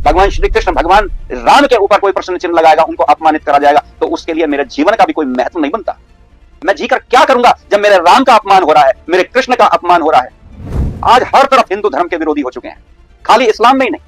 भगवान श्री कृष्ण, भगवान राम के ऊपर कोई प्रश्न चिन्ह लगाएगा, उनको अपमानित करा जाएगा, तो उसके लिए मेरे जीवन का भी कोई महत्व नहीं बनता। मैं जीकर क्या करूंगा जब मेरे राम का अपमान हो रहा है, मेरे कृष्ण का अपमान हो रहा है। आज हर तरफ हिंदू धर्म के विरोधी हो चुके हैं, खाली इस्लाम में ही नहीं,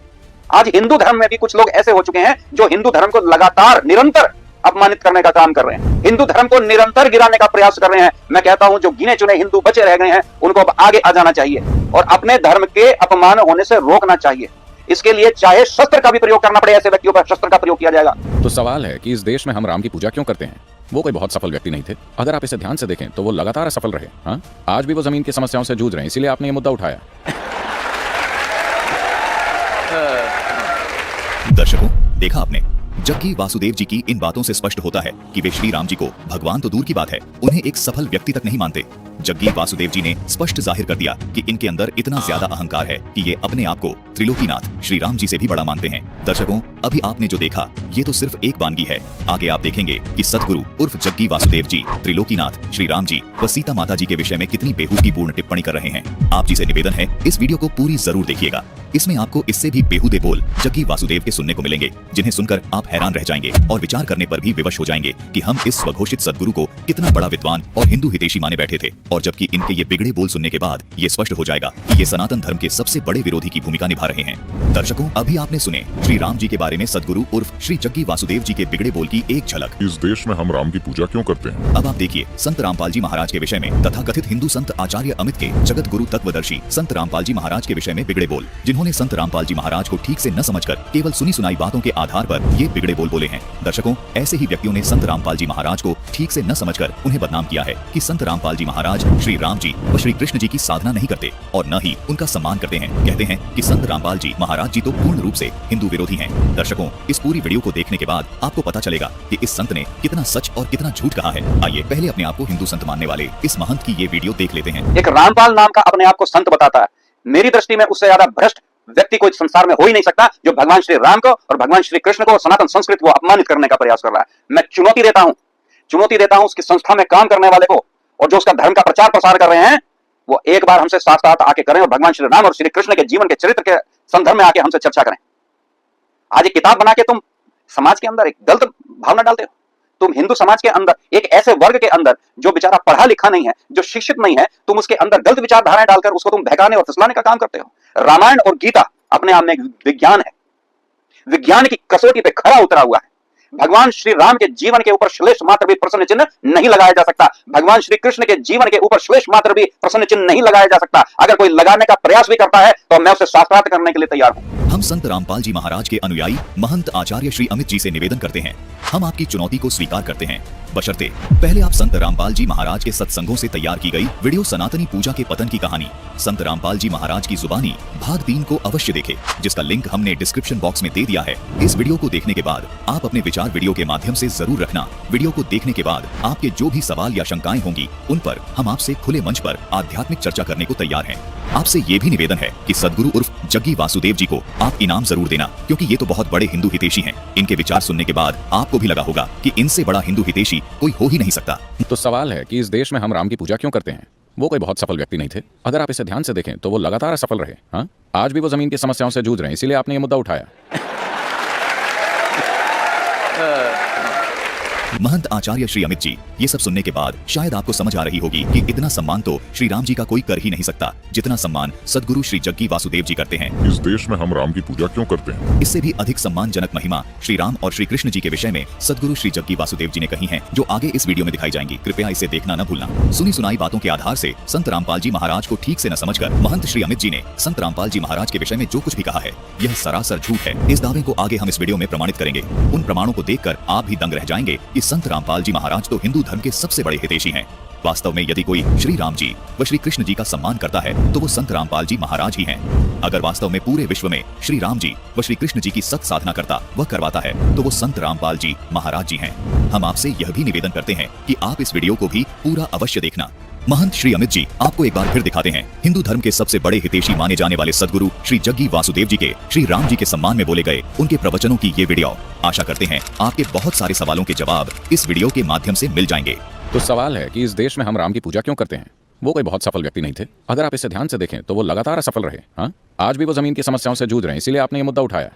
आज हिंदू धर्म में भी कुछ लोग ऐसे हो चुके हैं जो हिंदू धर्म को लगातार निरंतर अपमानित करने का काम कर रहे हैं, हिंदू धर्म को निरंतर गिराने का प्रयास कर रहे हैं। मैं कहता हूं जो गिने चुने हिंदू बचे रह गए हैं उनको अब आगे आ जाना चाहिए और अपने धर्म के अपमान होने से रोकना चाहिए। इसके लिए चाहे शस्त्र का भी प्रयोग करना पड़े, ऐसे व्यक्तियों पर शस्त्र का प्रयोग किया जाएगा। तो सवाल है कि इस देश में हम राम की पूजा क्यों करते हैं? वो कोई बहुत सफल व्यक्ति नहीं थे। अगर आप इसे ध्यान से देखें तो वो लगातार असफल रहे। हाँ, आज भी वो जमीन की समस्याओं से जूझ रहे हैं, इसीलिए आपने ये मुद्दा उठाया। दर्शकों, देखा आपने, जग्गी वासुदेव जी की इन बातों से स्पष्ट होता है कि वे श्री राम जी को भगवान तो दूर की बात है, उन्हें एक सफल व्यक्ति तक नहीं मानते। जग्गी वासुदेव जी ने स्पष्ट जाहिर कर दिया कि इनके अंदर इतना ज्यादा अहंकार है कि ये अपने आप को त्रिलोकीनाथ श्री राम जी से भी बड़ा मानते हैं। दर्शकों, अभी आपने जो देखा ये तो सिर्फ एक वानगी है। आगे आप देखेंगे कि सदगुरु उर्फ जग्गी वासुदेव जी त्रिलोकीनाथ श्री राम जी व सीता माता जी के विषय में कितनी बेहूदीपूर्ण टिप्पणी कर रहे हैं। आप जी से निवेदन है, इस वीडियो को पूरी जरूर देखिएगा। इसमें आपको इससे भी बेहूदे बोल जग्गी वासुदेव के सुनने को मिलेंगे, जिन्हें सुनकर आप हैरान रह जाएंगे और विचार करने पर भी विवश हो जाएंगे कि हम इस स्वघोषित सदगुरु को कितना बड़ा विद्वान और हिंदू हितैषी माने बैठे थे, और जबकि इनके ये बिगड़े बोल सुनने के बाद ये स्पष्ट हो जाएगा कि ये सनातन धर्म के सबसे बड़े विरोधी की भूमिका निभा रहे हैं। दर्शकों, अभी आपने सुने श्री राम जी के बारे में सदगुरु उर्फ श्री जग्गी वासुदेव जी के बिगड़े बोल की एक झलक। इस देश में हम राम की पूजा क्यों करते हैं? अब आप देखिए संत रामपाल जी महाराज के विषय में तथा कथित हिंदू संत आचार्य अमित के जगत गुरु तत्वदर्शी संत रामपाल जी महाराज के विषय में बिगड़े बोल, जिन्होंने संत रामपाल जी महाराज को ठीक से न समझकर केवल सुनी सुनाई बातों के आधार पर ये बिगड़े बोल बोले हैं। दर्शकों, ऐसे ही व्यक्तियों ने संत रामपाल जी महाराज को ठीक से न समझकर उन्हें बदनाम किया है कि संत रामपाल जी महाराज श्री राम जी व श्री कृष्ण जी की साधना नहीं करते और न ही उनका सम्मान करते हैं। कहते हैं कि संत रामपाल जी महाराज जी तो पूर्ण रूप से हिंदू विरोधी हैं। दर्शकों, इस पूरी वीडियो को देखने के बाद आपको पता चलेगा कि इस संत ने कितना सच और कितना झूठ कहा है। आइए पहले अपने आप को हिंदू संत मानने वाले इस महंत की ये वीडियो देख लेते हैं। एक रामपाल नाम का अपने आप को संत बताता है। मेरी दृष्टि में उससे ज्यादा भ्रष्ट व्यक्ति कोई संसार में हो ही नहीं सकता जो भगवान श्री राम को और भगवान श्री कृष्ण को, सनातन संस्कृति को अपमानित करने का प्रयास कर रहा है। मैं चुनौती देता हूं उसकी संस्था में काम करने वाले को, और जो उसका धर्म का प्रचार प्रसार कर रहे हैं वो एक बार हमसे साथ साथ आके करें और भगवान श्री राम और श्री कृष्ण के जीवन के चरित्र के संदर्भ में आके हमसे चर्चा करें। आज एक किताब बना के तुम समाज के अंदर एक गलत भावना डालते हो। तुम हिंदू समाज के अंदर एक ऐसे वर्ग के अंदर जो बेचारा पढ़ा लिखा नहीं है, जो शिक्षित नहीं है, तुम उसके अंदर गलत विचारधाराएं डालकर उसको तुम बहकाने और फुसलाने का काम करते हो। रामायण और गीता अपने आप में एक विज्ञान है, विज्ञान की कसौटी पे खरा उतरा हुआ है। भगवान श्री राम के जीवन के ऊपर श्लेष मात्र भी प्रश्न चिन्ह नहीं लगाया जा सकता। भगवान श्री कृष्ण के जीवन के ऊपर श्लेष मात्र भी प्रश्न चिन्ह नहीं लगाया जा सकता। अगर कोई लगाने का प्रयास भी करता है तो मैं उसे शास्त्रार्थ करने के लिए तैयार हूं। हम संत रामपाल जी महाराज के अनुयायी महंत आचार्य श्री अमित जी से निवेदन करते हैं, हम आपकी चुनौती को स्वीकार करते हैं, बशर्ते पहले आप संत रामपाल जी महाराज के सत्संगों से तैयार की गई वीडियो सनातनी पूजा के पतन की कहानी संत रामपाल जी महाराज की जुबानी भाग 3 को अवश्य देखें, जिसका लिंक हमने डिस्क्रिप्शन बॉक्स में दे दिया है। इस वीडियो को देखने के बाद आप अपने विचार वीडियो के माध्यम से जरूर रखना। वीडियो को देखने के बाद आपके जो भी सवाल या शंकाएं होंगी उन पर हम आपसे खुले मंच पर आध्यात्मिक चर्चा करने को तैयार हैं। आपसे ये भी निवेदन है कि सदगुरु उर्फ जग्गी वासुदेव जी को आप इनाम जरूर देना, क्योंकि ये तो बहुत बड़े हिंदू हितैषी हैं। इनके विचार सुनने के बाद आपको भी लगा होगा कि इनसे बड़ा हिंदू हितैषी कोई हो ही नहीं सकता। तो सवाल है कि इस देश में हम राम की पूजा क्यों करते हैं? वो कोई बहुत सफल व्यक्ति नहीं थे। अगर आप इसे ध्यान से देखें तो वो लगातार असफल रहे। हाँ, आज भी वो जमीन की समस्याओं से जूझ रहे हैं, इसीलिए आपने ये मुद्दा उठाया। महंत आचार्य श्री अमित जी, ये सब सुनने के बाद शायद आपको समझ आ रही होगी कि इतना सम्मान तो श्री राम जी का कोई कर ही नहीं सकता जितना सम्मान सदगुरु श्री जग्गी वासुदेव जी करते हैं। इस देश में हम राम की पूजा क्यों करते हैं? इससे भी अधिक सम्मानजनक महिमा श्री राम और श्री कृष्ण जी के विषय में सदगुरु श्री जग्गी वासुदेव जी ने कही है, जो आगे इस वीडियो में दिखाई जाएंगी। कृपया इसे देखना न भूलना। सुनी सुनाई बातों के आधार से संत रामपाल जी महाराज को ठीक से न समझकर महंत श्री अमित जी ने संत रामपाल जी महाराज के विषय में जो कुछ भी कहा है यह सरासर झूठ है। इस दावे को आगे हम इस वीडियो में प्रमाणित करेंगे। उन प्रमाणों को देखकर आप भी दंग रह जाएंगे कि संत रामपाल जी महाराज तो हिंदू धर्म के सबसे बड़े हितैषी हैं। वास्तव में यदि कोई श्री राम जी व श्री कृष्ण जी का सम्मान करता है तो वो संत रामपाल जी महाराज ही हैं। अगर वास्तव में पूरे विश्व में श्री राम जी व श्री कृष्ण जी की सत साधना करता व करवाता है तो वो संत रामपाल जी महाराज जी हैं। हम आपसे यह भी निवेदन करते हैं कि आप इस वीडियो को भी पूरा अवश्य देखना। महंत श्री अमित जी आपको एक बार फिर दिखाते हैं हिंदू धर्म के सबसे बड़े हितैषी माने जाने वाले सदगुरु श्री जग्गी वासुदेव जी के श्री राम जी के सम्मान में बोले गए उनके प्रवचनों की ये वीडियो। आशा करते हैं आपके बहुत सारे सवालों के जवाब इस वीडियो के माध्यम से मिल जाएंगे। तो सवाल है कि इस देश में हम राम की पूजा क्यों करते हैं? वो कोई बहुत सफल व्यक्ति नहीं थे। अगर आप इसे ध्यान से देखें तो वो लगातार असफल रहे। हाँ, आज भी वो जमीन की समस्याओं से जूझ रहे हैं, इसीलिए आपने ये मुद्दा उठाया।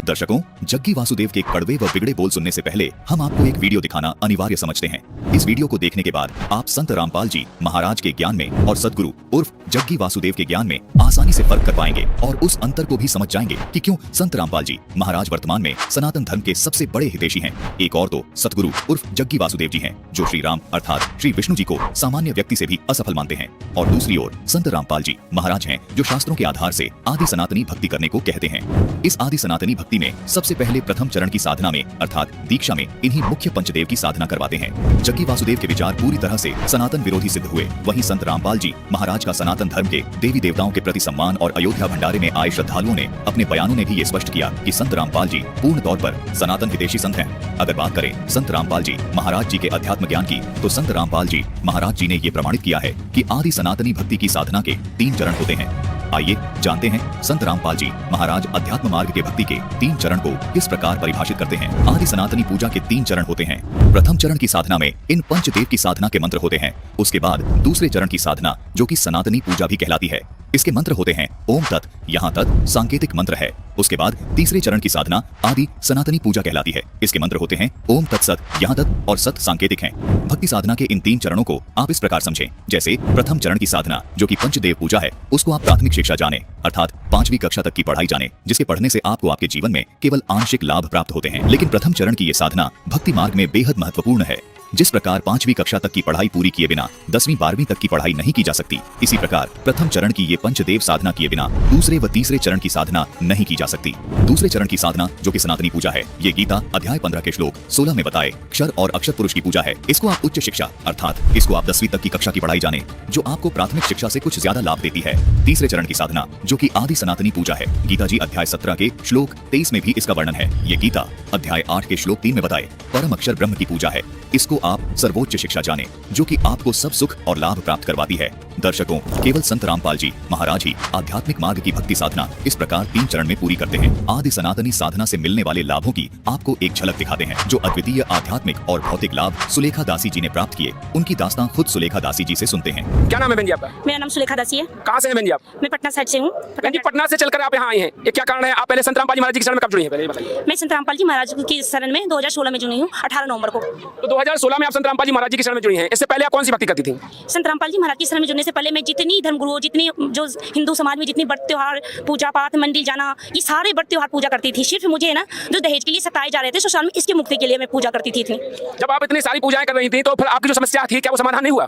दर्शकों, जग्गी वासुदेव के कड़वे व बिगड़े बोल सुनने से पहले हम आपको एक वीडियो दिखाना अनिवार्य समझते हैं। इस वीडियो को देखने के बाद आप संत रामपाल जी महाराज के ज्ञान में और सदगुरु उर्फ जग्गी वासुदेव के ज्ञान में आसानी से फर्क कर पाएंगे और उस अंतर को भी समझ जाएंगे कि क्यों संत रामपाल जी महाराज वर्तमान में सनातन धर्म के सबसे बड़े हितैषी हैं। एक और तो सतगुरु उर्फ जग्गी वासुदेव जी हैं, जो श्री राम अर्थात श्री विष्णु जी को सामान्य व्यक्ति से भी असफल मानते हैं, और दूसरी ओर संत रामपाल जी महाराज हैं, जो शास्त्रों के आधार से आदि सनातनी भक्ति करने को कहते हैं। इस आदि सनातनी भक्ति में सबसे पहले प्रथम चरण की साधना में अर्थात दीक्षा में इन्हीं मुख्य पंचदेव की साधना करवाते हैं। जग्गी वासुदेव के विचार पूरी तरह से सनातन विरोधी सिद्ध हुए। वहीं संत रामपाल जी महाराज का सनातन धर्म के देवी देवताओं के प्रति सम्मान और अयोध्या भंडारे में आए श्रद्धालुओं ने अपने बयानों में भी ये स्पष्ट किया कि संत रामपाल जी पूर्ण तौर पर सनातन हितैषी संत हैं। अगर बात करें संत रामपाल जी महाराज जी के अध्यात्म ज्ञान की, तो संत रामपाल जी महाराज जी ने ये प्रमाणित किया है कि आदि सनातनी भक्ति की साधना के 3 चरण होते हैं। आइए जानते हैं संत रामपाल जी महाराज अध्यात्म मार्ग के भक्ति के 3 चरण को किस प्रकार परिभाषित करते हैं। आदि सनातनी पूजा के 3 चरण होते हैं। प्रथम चरण की साधना में इन पंचदेव की साधना के मंत्र होते हैं। उसके बाद दूसरे चरण की साधना, जो कि सनातनी पूजा भी कहलाती है, इसके मंत्र होते हैं ओम तत्, यहाँ तत् सांकेतिक मंत्र है। उसके बाद तीसरे चरण की साधना आदि सनातनी पूजा कहलाती है। इसके मंत्र होते हैं ओम तत्सत, यहाँ तत् और सत सांकेतिक हैं। भक्ति साधना के इन 3 चरणों को आप इस प्रकार समझें, जैसे प्रथम चरण की साधना जो कि पंचदेव पूजा है, उसको आप प्राथमिक शिक्षा जाने अर्थात 5वीं कक्षा तक की पढ़ाई जाने, जिसके पढ़ने से आपको आपके जीवन में केवल आंशिक लाभ प्राप्त होते हैं। लेकिन प्रथम चरण की ये साधना भक्ति मार्ग में बेहद महत्वपूर्ण है। जिस प्रकार 5वीं कक्षा तक की पढ़ाई पूरी किए बिना 10वीं 12वीं तक की पढ़ाई नहीं की जा सकती, इसी प्रकार प्रथम चरण की ये पंचदेव साधना किए बिना दूसरे व तीसरे चरण की साधना नहीं की जा सकती। दूसरे चरण की साधना जो कि सनातनी पूजा है, ये गीता अध्याय 15 के श्लोक 16 में बताए क्षर और अक्षर पुरुष की पूजा है। इसको आप उच्च शिक्षा अर्थात इसको आप 10वीं तक की कक्षा की पढ़ाई जाने, जो आपको प्राथमिक शिक्षा से कुछ ज्यादा लाभ देती है। तीसरे चरण की साधना जो कि आदि सनातनी पूजा है, गीता जी अध्याय 17 के श्लोक 23 में भी इसका वर्णन है। ये गीता अध्याय 8 के श्लोक 3 में बताए परम अक्षर ब्रह्म की पूजा है। इसको आप सर्वोच्च शिक्षा जाने, जो कि आपको सब सुख और लाभ प्राप्त करवाती है। दर्शकों, केवल संत रामपाल जी महाराज ही आध्यात्मिक मार्ग की भक्ति साधना इस प्रकार 3 चरण में पूरी करते हैं। आदि सनातनी साधना से मिलने वाले लाभों की आपको एक झलक दिखाते हैं। जो अद्वितीय आध्यात्मिक और भौतिक लाभ सुलेखा दासी जी ने प्राप्त किए, उनकी दास्तां खुद सुलेखा दासी जी से सुनते हैं। क्या नाम है बहन जी आपका? मेरा नाम सुलेखा दासी है। कहाँ से हैं बहन जी आप? मैं पटना साइड से हूँ। बहन जी, पटना से चलकर आप यहाँ आई हैं, ये क्या कारण है? आप पहले संत रामपाल जी महाराज जी की शरण में कब जुड़ी हैं, पहले ये बताइए। मैं संत रामपाल जी महाराज की शरण में 2016 में जुड़ी हूँ, 18 नवंबर को। तो 2016 में आप संत रामपाल जी महाराज जी की शरण में जुड़ी हैं। इससे पहले आप कौन सी भक्ति करती थी? संत रामपाल जी महाराज की शरण में जुड़ने से पहले मैं जितनी धर्मगुरु, जितनी जो हिंदू समाज में जितनी व्रत त्योहार, पूजा पाठ, मंदिर जाना, ये सारे व्रत त्योहार पूजा करती थी। सिर्फ मुझे ना जो दहेज के लिए सताए जा रहे थे सोसाल में, इसके मुक्ति के लिए मैं पूजा करती थी इतनी। जब आप इतनी सारी पूजाएं कर रही थी, तो फिर आपकी जो समस्या थी, क्या वो समाधान नहीं हुआ?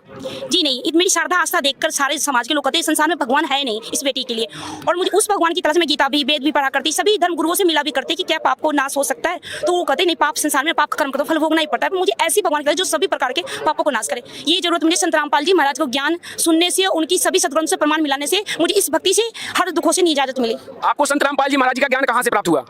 जी नहीं, मेरी श्रद्धा आस्था देखकर सारे समाज के लोग कहते हैं संसार में भगवान है नहीं इस बेटी के लिए, और मुझे उस भगवान की तरफ से मैं गीता भी, वेद भी पढ़ा करती, सभी धर्मगुरुओं से मिला भी करती कि क्या पाप को नाश हो सकता है, तो वो कहते नहीं, पाप संसार में पाप कर्म का तो फल भोगना ही पड़ता है। मुझे ऐसी भगवान की जो सभी प्रकार के पापों को नाश करे, ये जरूरत मुझे संत रामपाल जी महाराज को ज्ञान सुनने से, उनकी सभी सद्ग्रंथों से प्रमाण मिलाने से मुझे इस भक्ति से हर दुखों से इजाजत मिली। आपको संत रामपाल जी महाराज जी का ज्ञान कहाँ से प्राप्त हुआ?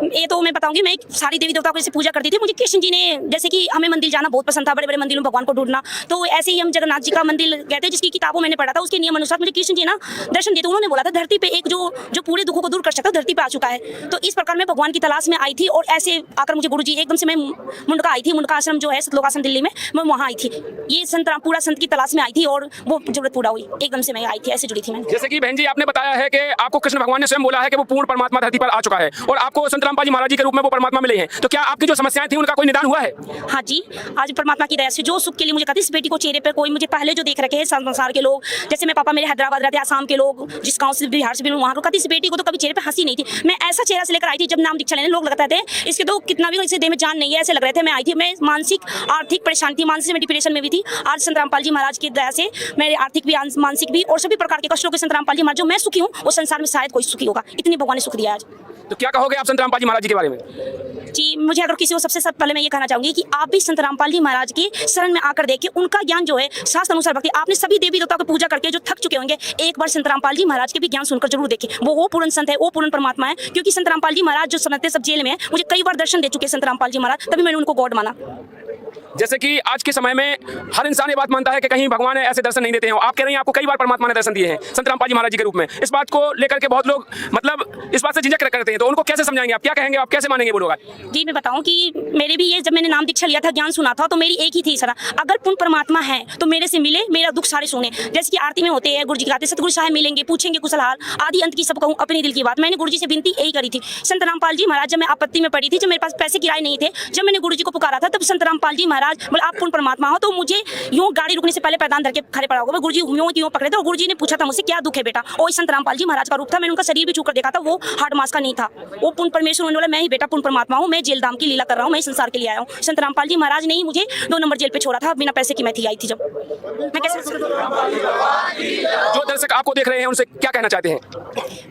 ये तो मैं बताऊंगी, मैं सारी देवी देवताओं को जैसे पूजा करती थी। मुझे कृष्ण जी ने, जैसे कि हमें मंदिर जाना बहुत पसंद था, बड़े बड़े मंदिरों में भगवान को ढूंढना, तो ऐसे ही हम जगन्नाथ जी का मंदिर गए थे, जिसकी किताबों मैंने पढ़ा था, उसके नियम अनुसार मुझे कृष्ण जी ना दर्शन देते। उन्होंने बोला था धरती पे एक जो पूरे दुखों को दूर कर सकता है धरती पे आ चुका है। तो इस प्रकार मैं भगवान की तलाश में आई थी, और ऐसे आकर मुझे गुरु जी एकदम से, मैं मुंडका आई थी, मुंडका आश्रम जो है सतलोक आश्रम दिल्ली में, मैं वहाँ आई थी। ये संत पूरा संत की तलाश में आई थी, और वो जरूरत पूरा हुई, एकदम से मैं आई थी, ऐसे जुड़ी थी मैं। जैसे कि बहन जी आपने बताया है कि आपको कृष्ण भगवान ने स्वयं बोला है कि वो पूर्ण परमात्मा धरती पर आ चुका है, और आपको संत रामपाल जी महाराज जी के रूप में वो परमात्मा मिले हैं, तो क्या आपकी जो समस्याएं थी उनका कोई निदान हुआ है? हाँ जी, आज परमात्मा की दया से जो सुख के लिए मुझे कहते, इस बेटी को चेहरे पर कोई मुझे पहले जो देख रखे हैं संसार के लोग, जैसे मेरे पापा मेरे हैदराबाद रहते, आसाम के लोग, जिस गांव से बिहार से भी, वहाँ को कहती इस बेटी को तो कभी चेहरे पे हंसी नहीं थी। मैं ऐसा चेहरा से लेकर आई थी, जब नाम दीक्षा लेने लोग लगता थे इसके तो कितना भी इसे देह में जान नहीं है, ऐसे लग रहे थे। मैं आई थी, मैं मानसिक आर्थिक परेशान थी, मानसिक डिप्रेशन में भी थी। आज संत रामपाल जी महाराज की दया से मेरे आर्थिक भी, मानसिक भी, और सभी प्रकार के कष्टों के संत रामपाल जी महाराज जो मैं सुखी हूँ, वो संसार में शायद कोई सुखी होगा, इतनी भगवान ने सुख दिया आज। तो क्या कहोगे आप संत रामपाल जी महाराज जी के बारे में? जी, मुझे अगर किसी को सबसे पहले मैं ये कहना चाहूंगी कि आप भी संत रामपाल जी महाराज की शरण में आकर देखिए, उनका ज्ञान जो है शास्त्र अनुसार भक्ति, आपने सभी देवी देवताओं को पूजा करके जो थक चुके होंगे, एक बार संत रामपाल जी महाराज के भी ज्ञान सुनकर जरूर देखिए। वो पूर्ण संत है, वो पूर्ण परमात्मा है, क्योंकि संत रामपाल जी महाराज जो समझते सब जेल में है, मुझे कई बार दर्शन दे चुके संत रामपाल जी महाराज, तभी मैंने उनको गॉड माना। जैसे कि आज के समय में हर इंसान ये बात मानता है कि कहीं भगवान ऐसे दर्शन नहीं देते हैं। आप कह रहे हैं आपको कई बार परमात्मा ने दर्शन दिए हैं संत रामपाल जी महाराज जी के रूप में। इस बात को लेकर के बहुत लोग मतलब इस बात से झिझक करते हैं, तो उनको कैसे समझाएंगे आप? क्या कहेंगे आप? कैसे मानेंगे वो लोग? जी मैं बताऊं कि मेरे भी ये जब मैंने नाम दीक्षा लिया था, ज्ञान सुना था, तो मेरी एक ही थी सर, अगर पूर्ण परमात्मा है तो मेरे से मिले, मेरा दुख सारे सुने। जैसे कि आरती में होते हैं गुरु जी गाते, सतगुरु साहब मिलेंगे, पूछेंगे कुशल हाल, आदि अंत की सब कहूँ अपने दिल की बात। मैंने गुरु जी से विनती यही करी थी। संत रामपाल जी महाराज, जब मैं आपत्ति में पड़ी थी, जब मेरे पास पैसे किराए नहीं थे, जब मैंने गुरु जी को पुकारा था, तब संत रामपाल जी महाराज बोले आप पूर्ण परमात्मा हो, तो मुझे यूं गाड़ी रुकने से पहले पैदान धर के खड़े पड़ा होगा। गुरु जी यूं पकड़े थे और गुरु जी ने पूछा था मुझसे क्या दुख है बेटा, और संत रामपाल जी महाराज का रूप था। मैंने उनका शरीर भी छू कर देखा था, वो हार्ड मास का नहीं था, वो पूर्ण परमेश्वर होने वाला मैं ही बेटा पूर्ण परमात्मा हूँ, मैं जेल दाम की लीला कर रहा हूँ, मैं संसार के लिए आया हूँ। संत रामपाल जी महाराज ने ही मुझे 2 नंबर जेल पे छोड़ा था, बिना पैसे की मैं थी आई थी। जब मैं कैसे जो दर्शक आपको देख रहे हैं उनसे क्या कहना चाहते हैं?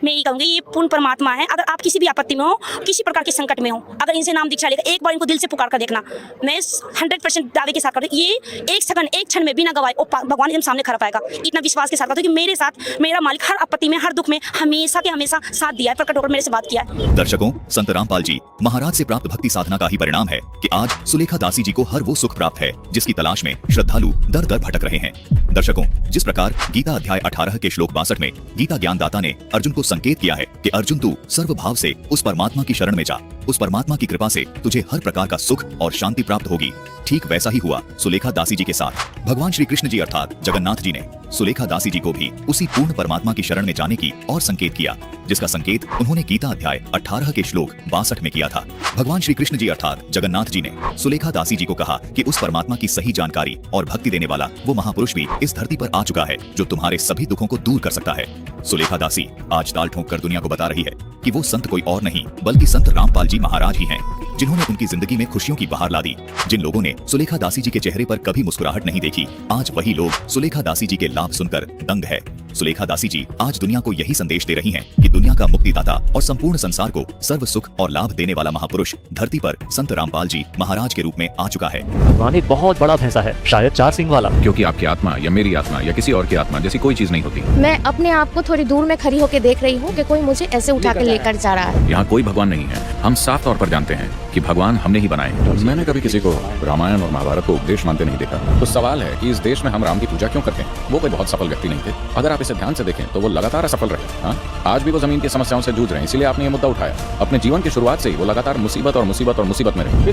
मैं यही कहूँगी ये पूर्ण परमात्मा है। अगर आप किसी भी आपत्ति में हो, किसी प्रकार के संकट में हो, अगर इनसे नाम दीक्षा लेकर एक बार इनको दिल से पुकार कर देखना, मैं 100% दावे के साथ करती हूँ, ये एक सेकंड एक क्षण में बिना गवाए भगवान एकदम सामने खड़ा पाएगा। इतना विश्वास के साथ करती हूँ कि मेरे साथ मेरा मालिक हर आपत्ति में, हर दुख में हमेशा के हमेशा साथ दिया है, प्रकट होकर मेरे से बात किया है। दर्शकों, संत रामपाल जी महाराज से प्राप्त भक्ति साधना का ही परिणाम है कि आज सुलेखा दासी जी को हर वो सुख प्राप्त है जिसकी तलाश में श्रद्धालु दर दर भटक रहे हैं। दर्शकों, जिस प्रकार गीता अध्याय 18 के श्लोक 62 में गीता ज्ञानदाता ने अर्जुन को संकेत किया है कि अर्जुन तू सर्वभाव से उस परमात्मा की शरण में जा, उस परमात्मा की कृपा से तुझे हर प्रकार का सुख और शांति प्राप्त होगी, ठीक वैसा ही हुआ सुलेखा दासी जी के साथ। भगवान श्री कृष्ण जी अर्थात जगन्नाथ जी ने सुलेखा दासी जी को भी उसी पूर्ण परमात्मा की शरण में जाने की और संकेत किया, जिसका संकेत उन्होंने गीता अध्याय 18 के श्लोक 62 में किया था। भगवान श्री कृष्ण जी अर्थात जगन्नाथ जी ने सुलेखा दासी जी को कहा कि उस परमात्मा की सही जानकारी और भक्ति देने वाला वो महापुरुष भी इस धरती पर आ चुका है जो तुम्हारे सभी दुखों को दूर कर सकता है। सुलेखा दासी आज ताल ठोक कर दुनिया को बता रही है कि वो संत कोई और नहीं बल्कि संत रामपाल जी महाराज ही हैं, जिन्होंने उनकी जिंदगी में खुशियों की बहार ला दी। जिन लोगों ने सुलेखा दासी जी के चेहरे पर कभी मुस्कुराहट नहीं देखी, आज वही लोग सुलेखा दासी जी के लाभ सुनकर दंग है। सुलेखा दासी जी आज दुनिया को यही संदेश दे रही हैं कि दुनिया का मुक्तिदाता और संपूर्ण संसार को सर्व सुख और लाभ देने वाला महापुरुष धरती पर संत रामपाल जी महाराज के रूप में आ चुका है। भगवान एक बहुत बड़ा भैंसा है, शायद 4 सिंग वाला। क्योंकि आपकी आत्मा या मेरी आत्मा या किसी और की आत्मा जैसी कोई चीज नहीं होती। मैं अपने आप को थोड़ी दूर में खड़ी होकर देख रही हूँ कि कोई मुझे ऐसे उठा कर लेकर जा रहा है। यहाँ कोई भगवान नहीं है। हम साफ तौर पर जानते हैं कि भगवान हमने ही बनाए। मैंने कभी किसी को रामायण और महाभारत को उपदेश मानते नहीं देखा। तो सवाल है कि इस देश में हम राम की पूजा क्यों करते हैं? वो कोई बहुत सफल व्यक्ति नहीं थे। अगर आप इसे ध्यान से देखें तो वो लगातार असफल रहे। हाँ, आज भी वो जमीन की समस्याओं से जूझ रहे हैं, इसीलिए आपने ये मुद्दा उठाया। अपने जीवन की शुरुआत से ही वो लगातार मुसीबत और मुसीबत और मुसीबत में रहे।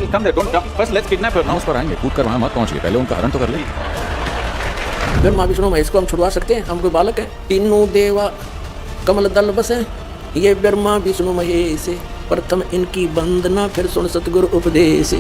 उस पर आएंगे, कूद कर वहाँ मत पहुंचिए, पहले उनका हरण तो कर ले। ब्रह्मा विष्णु महेश को हम छुड़वा सकते हैं? हम कोई बालक है? तीनों देवा कमल दल बस है, ये ब्रह्मा विष्णु महेश, प्रथम इनकी वंदना फिर सुन सतगुरु उपदेश।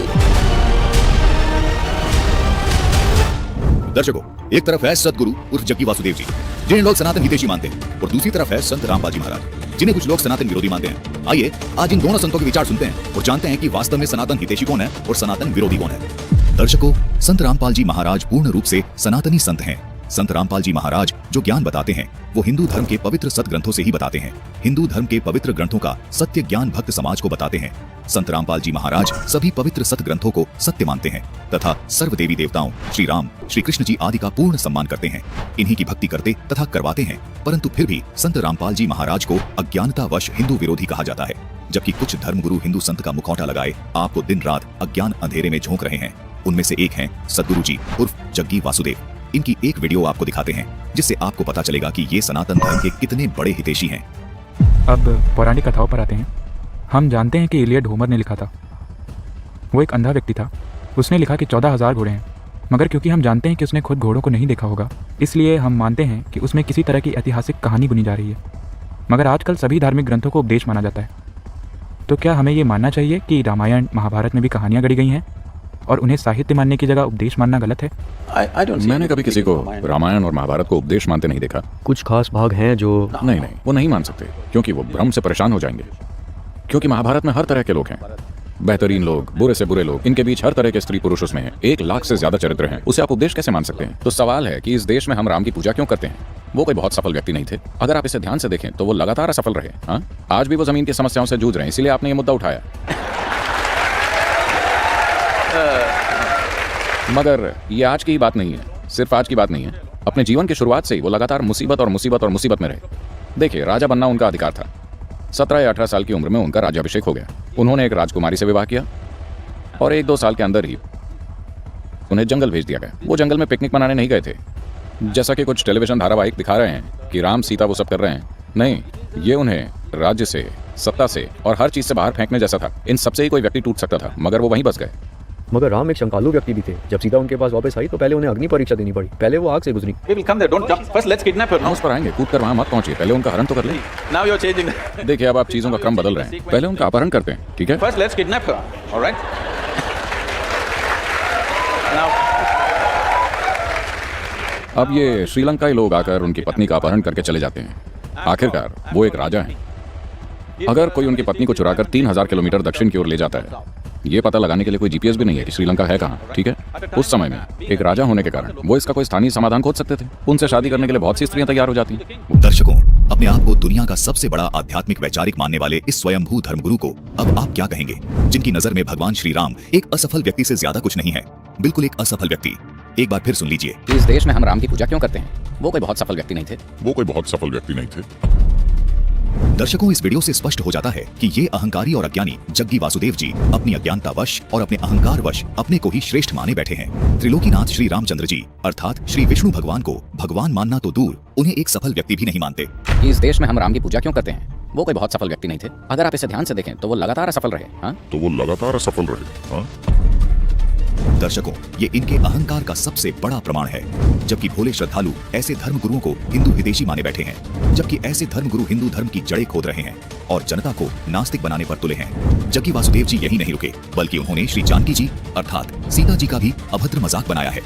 दर्शकों, एक तरफ है सतगुरु उर्फ जग्गी वासुदेव जी, जिन्हें लोग सनातन हितैषी मानते हैं, और दूसरी तरफ है संत रामपाल जी महाराज, जिन्हें कुछ लोग सनातन विरोधी मानते हैं। आइए आज इन दोनों संतों के विचार सुनते हैं और जानते हैं कि वास्तव में सनातन हितैषी कौन है और सनातन विरोधी कौन है। दर्शकों, संत रामपाल जी महाराज पूर्ण रूप से सनातनी संत हैं। संत रामपाल जी महाराज जो ज्ञान बताते हैं वो हिंदू धर्म के पवित्र सतग्रंथों से ही बताते हैं। हिंदू धर्म के पवित्र ग्रंथों का सत्य ज्ञान भक्त समाज को बताते हैं। संत रामपाल जी महाराज सभी पवित्र सतग्रंथों को सत्य मानते हैं तथा सर्व देवी देवताओं श्री राम, श्री कृष्ण जी आदि का पूर्ण सम्मान करते हैं। इन्हीं की भक्ति करते तथा करवाते हैं, परंतु फिर भी संत रामपाल जी महाराज को अज्ञानतावश हिंदू विरोधी कहा जाता है। जबकि कुछ धर्मगुरु हिंदू संत का मुखौटा लगाए आपको दिन रात अज्ञान अंधेरे में झोंक रहे हैं। उनमें से एक हैं सदगुरु जी उर्फ जग्गी वासुदेव। इनकी एक वीडियो आपको दिखाते हैं जिससे आपको पता चलेगा कि ये सनातन धर्म के कितने बड़े हितैषी हैं। अब पौराणिक कथाओं पर आते हैं। हम जानते हैं कि इलियड होमर ने लिखा था। वो एक अंधा व्यक्ति था। उसने लिखा कि 14,000 घोड़े हैं, मगर क्योंकि हम जानते हैं कि उसने खुद घोड़ों को नहीं देखा होगा, इसलिए हम मानते हैं कि उसमें किसी तरह की ऐतिहासिक कहानी बुनी जा रही है। मगर आजकल सभी धार्मिक ग्रंथों को उपदेश माना जाता है, तो क्या हमें ये मानना चाहिए कि रामायण महाभारत में भी कहानियाँ गढ़ी गई हैं और उन्हें साहित्य मानने की जगह उपदेश मानना गलत है? मैंने कभी किसी को रामायण और महाभारत को उपदेश मानते नहीं देखा। कुछ खास भाग हैं जो नहीं, वो नहीं मान सकते, क्योंकि वो भ्रम से परेशान हो जाएंगे। क्योंकि महाभारत में हर तरह के लोग हैं, बेहतरीन लोग, बुरे से बुरे लोग, इनके बीच हर तरह के स्त्री पुरुष उसमें हैं। 1 लाख से ज्यादा चरित्र हैं, उसे आप उपदेश कैसे मान सकते हैं? तो सवाल है कि इस देश में हम राम की पूजा क्यों करते हैं? वो कोई बहुत सफल व्यक्ति नहीं थे। अगर आप इसे ध्यान से देखें तो वो लगातार असफल रहे। हाँ, आज भी वो जमीन की समस्याओं से जूझ रहे हैं, इसीलिए आपने ये मुद्दा उठाया। मगर ये आज की ही बात नहीं है, सिर्फ आज की बात नहीं है। अपने जीवन की शुरुआत से ही वो लगातार मुसीबत और मुसीबत और मुसीबत में रहे। देखिए, राजा बनना उनका अधिकार था। 17 या 18 साल की उम्र में उनका राज्याभिषेक हो गया। उन्होंने एक राजकुमारी से विवाह किया और 1-2 साल के अंदर ही उन्हें जंगल भेज दिया गया। वो जंगल में पिकनिक मनाने नहीं गए थे, जैसा कि कुछ टेलीविजन धारावाहिक दिखा रहे हैं कि राम सीता वो सब कर रहे हैं। नहीं, ये उन्हें राज्य से, सत्ता से और हर चीज से बाहर फेंकने जैसा था। इन सबसे ही कोई व्यक्ति टूट सकता था, मगर वो वहीं बस गए। मगर राम एक शंकालु व्यक्ति भी थे। जब सीता उनके पास वापस आई तो पहले उन्हें अग्नि परीक्षा देनी पड़ी। पहले वो आग से गुजरी। हम उस पर आएंगे, कूद कर वहाँ मत पहुंचिए, पहले उनका हरण तो कर लें। देखिए, अब आप चीजों का क्रम बदल रहे हैं। पहले उनका अपहरण करते हैं, ठीक है? अब ये श्रीलंकाई लोग आकर उनकी पत्नी का अपहरण करके चले जाते हैं। आखिरकार वो एक राजा हैं। अगर कोई उनकी पत्नी को चुराकर 3000 किलोमीटर दक्षिण की ओर ले जाता है, ये पता लगाने के लिए कोई जीपीएस भी नहीं है कि श्रीलंका है कहाँ, ठीक है? उस समय में एक राजा होने के कारण वो इसका कोई स्थानीय समाधान खोज सकते थे। उनसे शादी करने के लिए बहुत सी स्त्रियां तैयार हो जाती हैं। दर्शकों, अपने आप को दुनिया का सबसे बड़ा आध्यात्मिक वैचारिक मानने वाले इस स्वयंभू धर्मगुरु को अब आप क्या कहेंगे, जिनकी नजर में भगवान श्री राम एक असफल व्यक्ति से ज्यादा कुछ नहीं है, बिल्कुल एक असफल व्यक्ति। एक बार फिर सुन लीजिए। इस देश में हम राम की पूजा क्यों करते हैं? वो कोई बहुत सफल व्यक्ति नहीं थे। वो कोई बहुत सफल व्यक्ति नहीं थे। दर्शकों, इस वीडियो से स्पष्ट हो जाता है कि ये अहंकारी और अज्ञानी जग्गी वासुदेव जी अपनी अज्ञानतावश और अपने अहंकारवश अपने को ही श्रेष्ठ माने बैठे हैं। त्रिलोकीनाथ श्री रामचंद्र जी अर्थात श्री विष्णु भगवान को भगवान मानना तो दूर, उन्हें एक सफल व्यक्ति भी नहीं मानते। इस देश में हम राम की पूजा क्यों करते हैं? वो कोई बहुत सफल व्यक्ति नहीं थे। अगर आप इसे ध्यान से देखें तो वो लगातार असफल रहे। हाँ, तो वो लगातार असफल रहे। हाँ? दर्शकों, ये इनके अहंकार का सबसे बड़ा प्रमाण है। जबकि भोले श्रद्धालु ऐसे धर्मगुरुओं को हिंदू हितैषी माने बैठे हैं, जबकि ऐसे धर्मगुरु हिंदू धर्म की जड़ें खोद रहे हैं और जनता को नास्तिक बनाने पर तुले हैं। जग्गी वासुदेव जी यही नहीं रुके, बल्कि उन्होंने श्री जानकी जी अर्थात सीता जी का भी अभद्र मजाक बनाया है।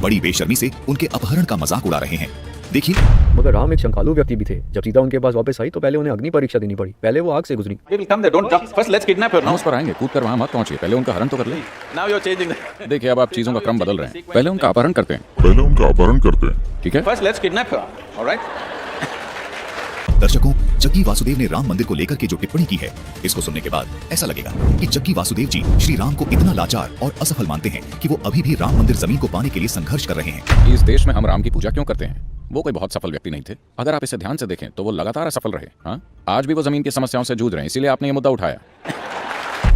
बड़ी बेशर्मी से उनके अपहरण का मजाक उड़ा रहे हैं। देखिए, मगर राम एक शंकालु व्यक्ति भी थे। जब सीता उनके पास वापस आई तो पहले उन्हें अग्नि परीक्षा देनी पड़ी। पहले वो आग से गुजरी। हम उस पर आएंगे, कूद कर वहाँ मत पहुंचिए, पहले उनका हरण तो कर लें। देखिए, अब आप चीजों का क्रम बदल रहे हैं। पहले उनका अपहरण करते हैं, पहले उनका अपहरण करते हैं, ठीक है? दर्शकों, जग्गी वासुदेव ने राम मंदिर को लेकर के जो टिप्पणी की है, इसको सुनने के बाद ऐसा लगेगा कि जग्गी वासुदेव जी श्री राम को इतना लाचार और असफल मानते हैं कि वो अभी भी राम मंदिर जमीन को पाने के लिए संघर्ष कर रहे हैं। इस देश में हम राम की पूजा क्यों करते हैं? वो कोई बहुत सफल व्यक्ति नहीं थे। अगर आप इसे ध्यान से देखें तो वो लगातार असफल रहे। हाँ, आज भी वो जमीन की समस्याओं से जूझ रहे हैं, इसीलिए आपने ये मुद्दा उठाया।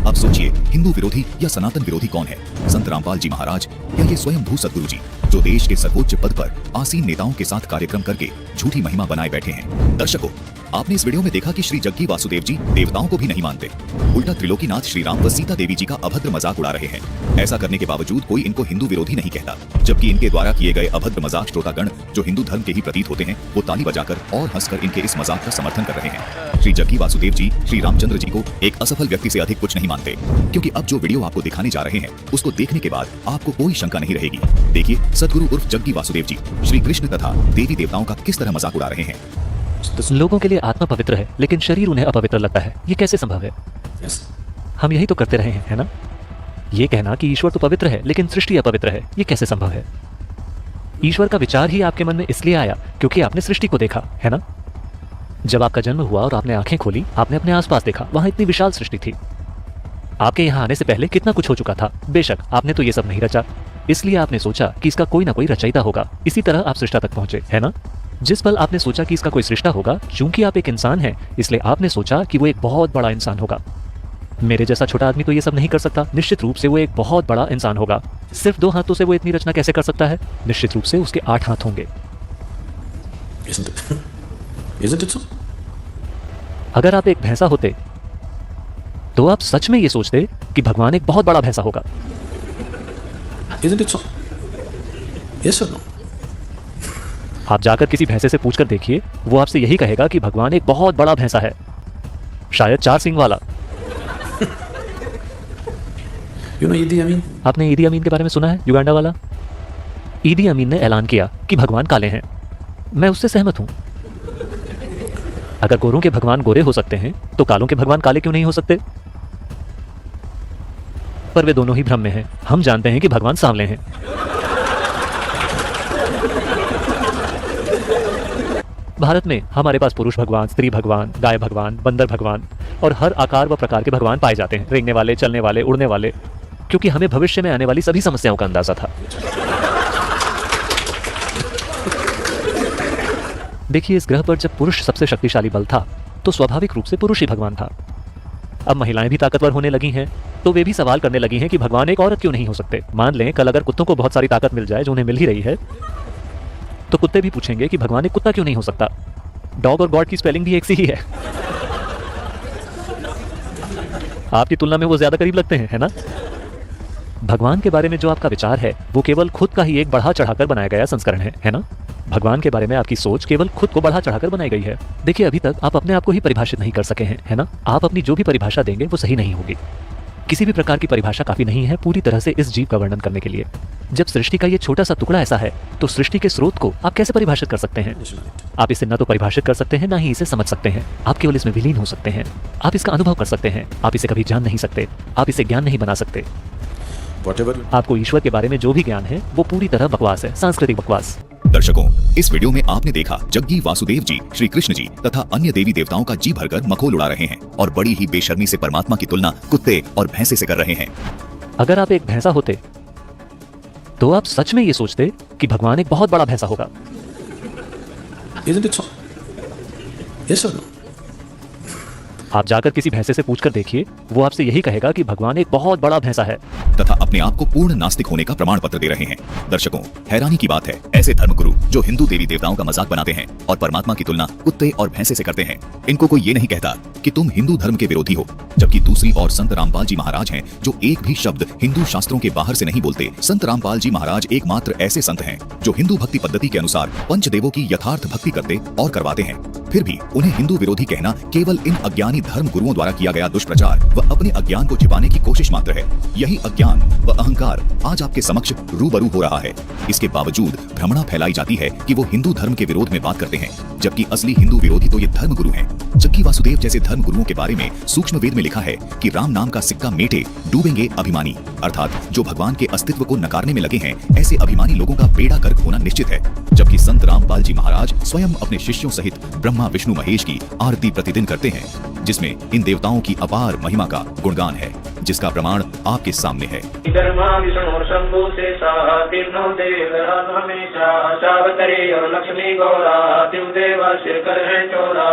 अब सोचिए, हिंदू विरोधी या सनातन विरोधी कौन है, संत रामपाल जी महाराज या ये स्वयं भू सदगुरु जी, जो देश के सर्वोच्च पद पर आसीन नेताओं के साथ कार्यक्रम करके झूठी महिमा बनाए बैठे हैं। दर्शकों, आपने इस वीडियो में देखा कि श्री जग्गी वासुदेव जी देवताओं को भी नहीं मानते, उल्टा त्रिलोकीनाथ श्री राम व सीता देवी जी का अभद्र मजाक उड़ा रहे हैं। ऐसा करने के बावजूद कोई इनको हिंदू विरोधी नहीं कहता, जबकि इनके द्वारा किए गए अभद्र मजाक श्रोतागण जो हिंदू धर्म के ही प्रतीत होते हैं, वो ताली बजाकर और हंसकर इनके इस मजाक का समर्थन कर रहे हैं। श्री जग्गी वासुदेव जी श्री रामचंद्र जी को एक असफल व्यक्ति से अधिक कुछ नहीं मानते, क्योंकि अब जो वीडियो आपको दिखाने जा रहे हैं उसको देखने के बाद आपको कोई शंका नहीं रहेगी। देखिए, सदगुरु उर्फ जग्गी वासुदेव जी श्री कृष्ण तथा देवी देवताओं का किस तरह मजाक उड़ा रहे हैं। लोगों के लिए आत्मा पवित्र है, लेकिन शरीर उन्हें अपवित्र लगता है। ये कैसे संभव है? हम यही तो करते रहे हैं, है ना? ये कहना कि ईश्वर तो पवित्र है लेकिन सृष्टि अपवित्र है, ये कैसे संभव है? ईश्वर का विचार ही आपके मन में इसलिए आया क्योंकि आपने सृष्टि को देखा, है ना? जब आपका जन्म हुआ और आपने आंखें खोली, आपने अपने आसपास देखा, वहां इतनी विशाल सृष्टि थी। आपके यहाँ आने से पहले कितना कुछ हो चुका था। बेशक आपने तो ये सब नहीं रचा, इसलिए आपने सोचा कि इसका कोई ना कोई रचयिता होगा। इसी तरह आप सृष्टा तक पहुंचे, है ना? जिस पल आपने सोचा कि इसका कोई सृष्टा होगा, चूंकि आप एक इंसान हैं, इसलिए आपने सोचा कि वो एक बहुत बड़ा इंसान होगा। मेरे जैसा छोटा आदमी तो ये सब नहीं कर सकता, निश्चित रूप से वो एक बहुत बड़ा इंसान होगा। सिर्फ 2 हाथों से वो इतनी रचना कैसे कर सकता है? निश्चित रूप से उसके 8 हाथ होंगे। अगर आप एक भैंसा होते तो आप सच में ये सोचते कि भगवान एक बहुत बड़ा भैंसा होगा। आप जाकर किसी भैंसे से पूछकर देखिए, वो आपसे यही कहेगा कि भगवान एक बहुत बड़ा भैंसा है, शायद 4 सींग वाला। ईदी अमीन, आपने ईदी अमीन के बारे में सुना है? युगांडा वाला। ईदी अमीन ने ऐलान किया कि भगवान काले हैं। मैं उससे सहमत हूं। अगर गोरों के भगवान गोरे हो सकते हैं तो कालों के भगवान काले क्यों नहीं हो सकते? पर वे दोनों ही भ्रम में हैं। हम जानते हैं कि भगवान सांवले हैं। भारत में हमारे पास पुरुष भगवान, स्त्री भगवान, गाय भगवान, बंदर भगवान और हर आकार व प्रकार के भगवान पाए जाते हैं। रेंगने वाले, चलने वाले, उड़ने वाले, क्योंकि हमें भविष्य में आने वाली सभी समस्याओं का अंदाजा था। देखिए, इस ग्रह पर जब पुरुष सबसे शक्तिशाली बल था तो स्वाभाविक रूप से पुरुष ही भगवान था। अब महिलाएं भी ताकतवर होने लगी हैं तो वे भी सवाल करने लगी हैं कि भगवान एक औरत क्यों नहीं हो सकते। मान लें कल अगर कुत्तों को बहुत सारी ताकत मिल जाए जो उन्हें मिल ही रही है, तो कुत्ते भी पूछेंगे कि भगवान एक कुत्ता क्यों नहीं हो सकता। डॉग और गॉड की स्पेलिंग भी एक सी ही है। आपकी तुलना में वो ज्यादा करीब लगते हैं, है ना। भगवान के बारे में जो आपका विचार है वो केवल खुद का ही एक बढ़ा चढ़ाकर बनाया गया संस्करण है ना। भगवान के बारे में आपकी सोच केवल खुद को बढ़ा चढ़ाकर बनाई गई है। देखिए अभी तक आप अपने आप को ही परिभाषित नहीं कर सके हैं, है ना। आप अपनी जो भी परिभाषा देंगे वो सही नहीं होगी। किसी भी प्रकार की परिभाषा काफी नहीं है पूरी तरह से इस जीव का वर्णन करने के लिए। जब सृष्टि का ये छोटा सा टुकड़ा ऐसा है तो सृष्टि के स्रोत को आप कैसे परिभाषित कर सकते हैं। आप इसे न तो परिभाषित कर सकते हैं ना ही इसे समझ सकते हैं। आप केवल इसमें विलीन हो सकते हैं। आप इसका अनुभव कर सकते हैं। आप इसे कभी जान नहीं सकते। आप इसे ज्ञान नहीं बना सकते। आपको ईश्वर के बारे में जो भी ज्ञान है वो पूरी तरह बकवास है, सांस्कृतिक बकवास। दर्शकों, इस वीडियो में आपने देखा जग्गी वासुदेव जी, श्री कृष्ण जी तथा अन्य देवी देवताओं का जी भरकर मखौल उड़ा रहे हैं और बड़ी ही बेशर्मी से परमात्मा की तुलना कुत्ते और भैंसे से कर रहे हैं। अगर आप एक भैंसा होते तो आप सच में ये सोचते कि भगवान एक बहुत बड़ा भैंसा होगा। आप जाकर किसी भैंसे से पूछकर देखिए, वो आपसे यही कहेगा कि भगवान एक बहुत बड़ा भैंसा है तथा अपने आप को पूर्ण नास्तिक होने का प्रमाण पत्र दे रहे हैं। दर्शकों, हैरानी की बात है, ऐसे धर्मगुरु जो हिंदू देवी देवताओं का मजाक बनाते हैं और परमात्मा की तुलना कुत्ते और भैंसे से करते हैं, इनको कोई ये नहीं कहता कि तुम हिंदू धर्म के विरोधी हो, जबकि दूसरी ओर संत रामपाल जी महाराज हैं जो एक भी शब्द हिंदू शास्त्रों के बाहर से नहीं बोलते। संत रामपाल जी महाराज एकमात्र ऐसे संत हैं जो हिंदू भक्ति पद्धति के अनुसार पंचदेवों की यथार्थ भक्ति करते और करवाते हैं। फिर भी उन्हें हिंदू विरोधी कहना केवल इन अज्ञानी धर्म गुरुओं द्वारा किया गया दुष्प्रचार व अपने अज्ञान को छिपाने की कोशिश मात्र है। यही अज्ञान व अहंकार आज आपके समक्ष रूबरू हो रहा है। इसके बावजूद भ्रमणा फैलाई जाती है कि वो हिंदू धर्म के विरोध में बात करते हैं, जबकि असली हिंदू विरोधी तो ये धर्म गुरु हैं। जग्गी वासुदेव जैसे धर्म गुरुओं के बारे में सूक्ष्म वेद में लिखा है कि राम नाम का सिक्का मेटे डूबेंगे अभिमानी, अर्थात जो भगवान के अस्तित्व को नकारने में लगे हैं, ऐसे अभिमानी लोगों का बेड़ा गर्क होना निश्चित है। जबकि संत रामपाल जी महाराज स्वयं अपने शिष्यों सहित ब्रह्मा विष्णु महेश की आरती प्रतिदिन करते हैं, जिसमें इन देवताओं की अपार महिमा का गुणगान है, जिसका प्रमाण आपके सामने है। लक्ष्मी गौरा देवा सिर कर है चोरा,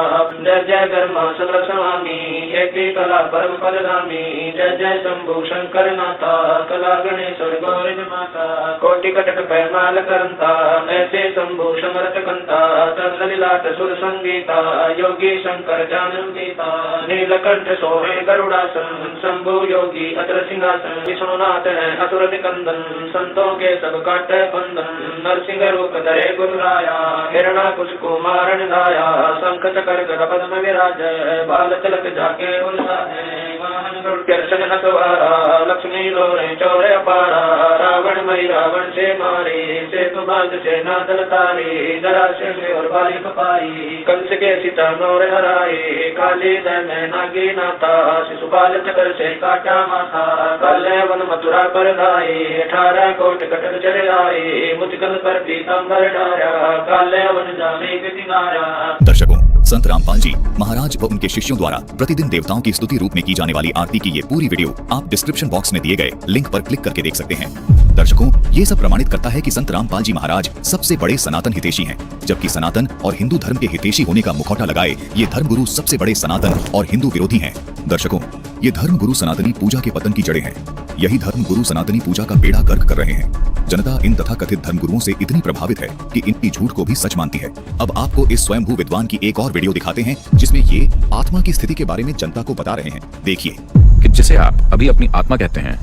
जय जय धर्मा संरक्षणामी एक कला परम पदगामी, जय जय शंभु शंकर नाथा कला गणेश्वर गौरी माता, कोटि कटक पैमाल करंता ऐसे शंभु समर्थ कंता, तत्लीलाट सुर संगीता योगी शंकर जानन गीता, नीलकंठ सोहे गरुड़ासन शंभु योगी अत्र सिंहासन, विष्णुनाथ है असुर निकंदन संतों के सब काटे बंधन, नरसिंह रूप धरे गुरुराया हिरणा कुश कुमार निधाया, शंख चक्र गदा पद्म विराज बाल तिलक जाके उल्लासे, वाहन गरुड़ हसवारा लक्ष्मी लोरे चौरे अपारा, रावण मई रावण से मारी सेतु बांध से नादल तारी, जरा से और बाली कपारी, कंस के सीता नौर हराई, काली दय में नागी नाता, शिशुपाल चक्र से काटा माथा, काले वन मथुरा पर धाई, 18 कोट कटक चले आई, मुचकल पर पीतांबर डारा, काले वन जाने के किनारा। दर्शकों, संत रामपाल जी महाराज व उनके शिष्यों द्वारा प्रतिदिन देवताओं की स्तुति रूप में की जाने वाली आरती की ये पूरी वीडियो आप डिस्क्रिप्शन बॉक्स में दिए गए लिंक पर क्लिक करके देख सकते हैं। दर्शकों, ये सब प्रमाणित करता है कि संत रामपाल जी महाराज सबसे बड़े सनातन हितैषी हैं, जबकि सनातन और हिंदू धर्म के हितैषी होने का मुखौटा लगाए ये धर्मगुरु सबसे बड़े सनातन और हिंदू विरोधी हैं। दर्शकों, ये धर्मगुरु सनातनी पूजा के पतन की जड़ें हैं। यही धर्मगुरु सनातनी पूजा का बेड़ा गर्क कर रहे हैं। जनता इन तथाकथित धर्मगुरुओं से इतनी प्रभावित है कि इनकी झूठ को भी सच मानती है। अब आपको इस स्वयंभू विद्वान की एक और वीडियो दिखाते हैं जिसमें ये आत्मा की स्थिति के बारे में जनता को बता रहे हैं। देखिए कि जिसे आप अभी अपनी आत्मा कहते हैं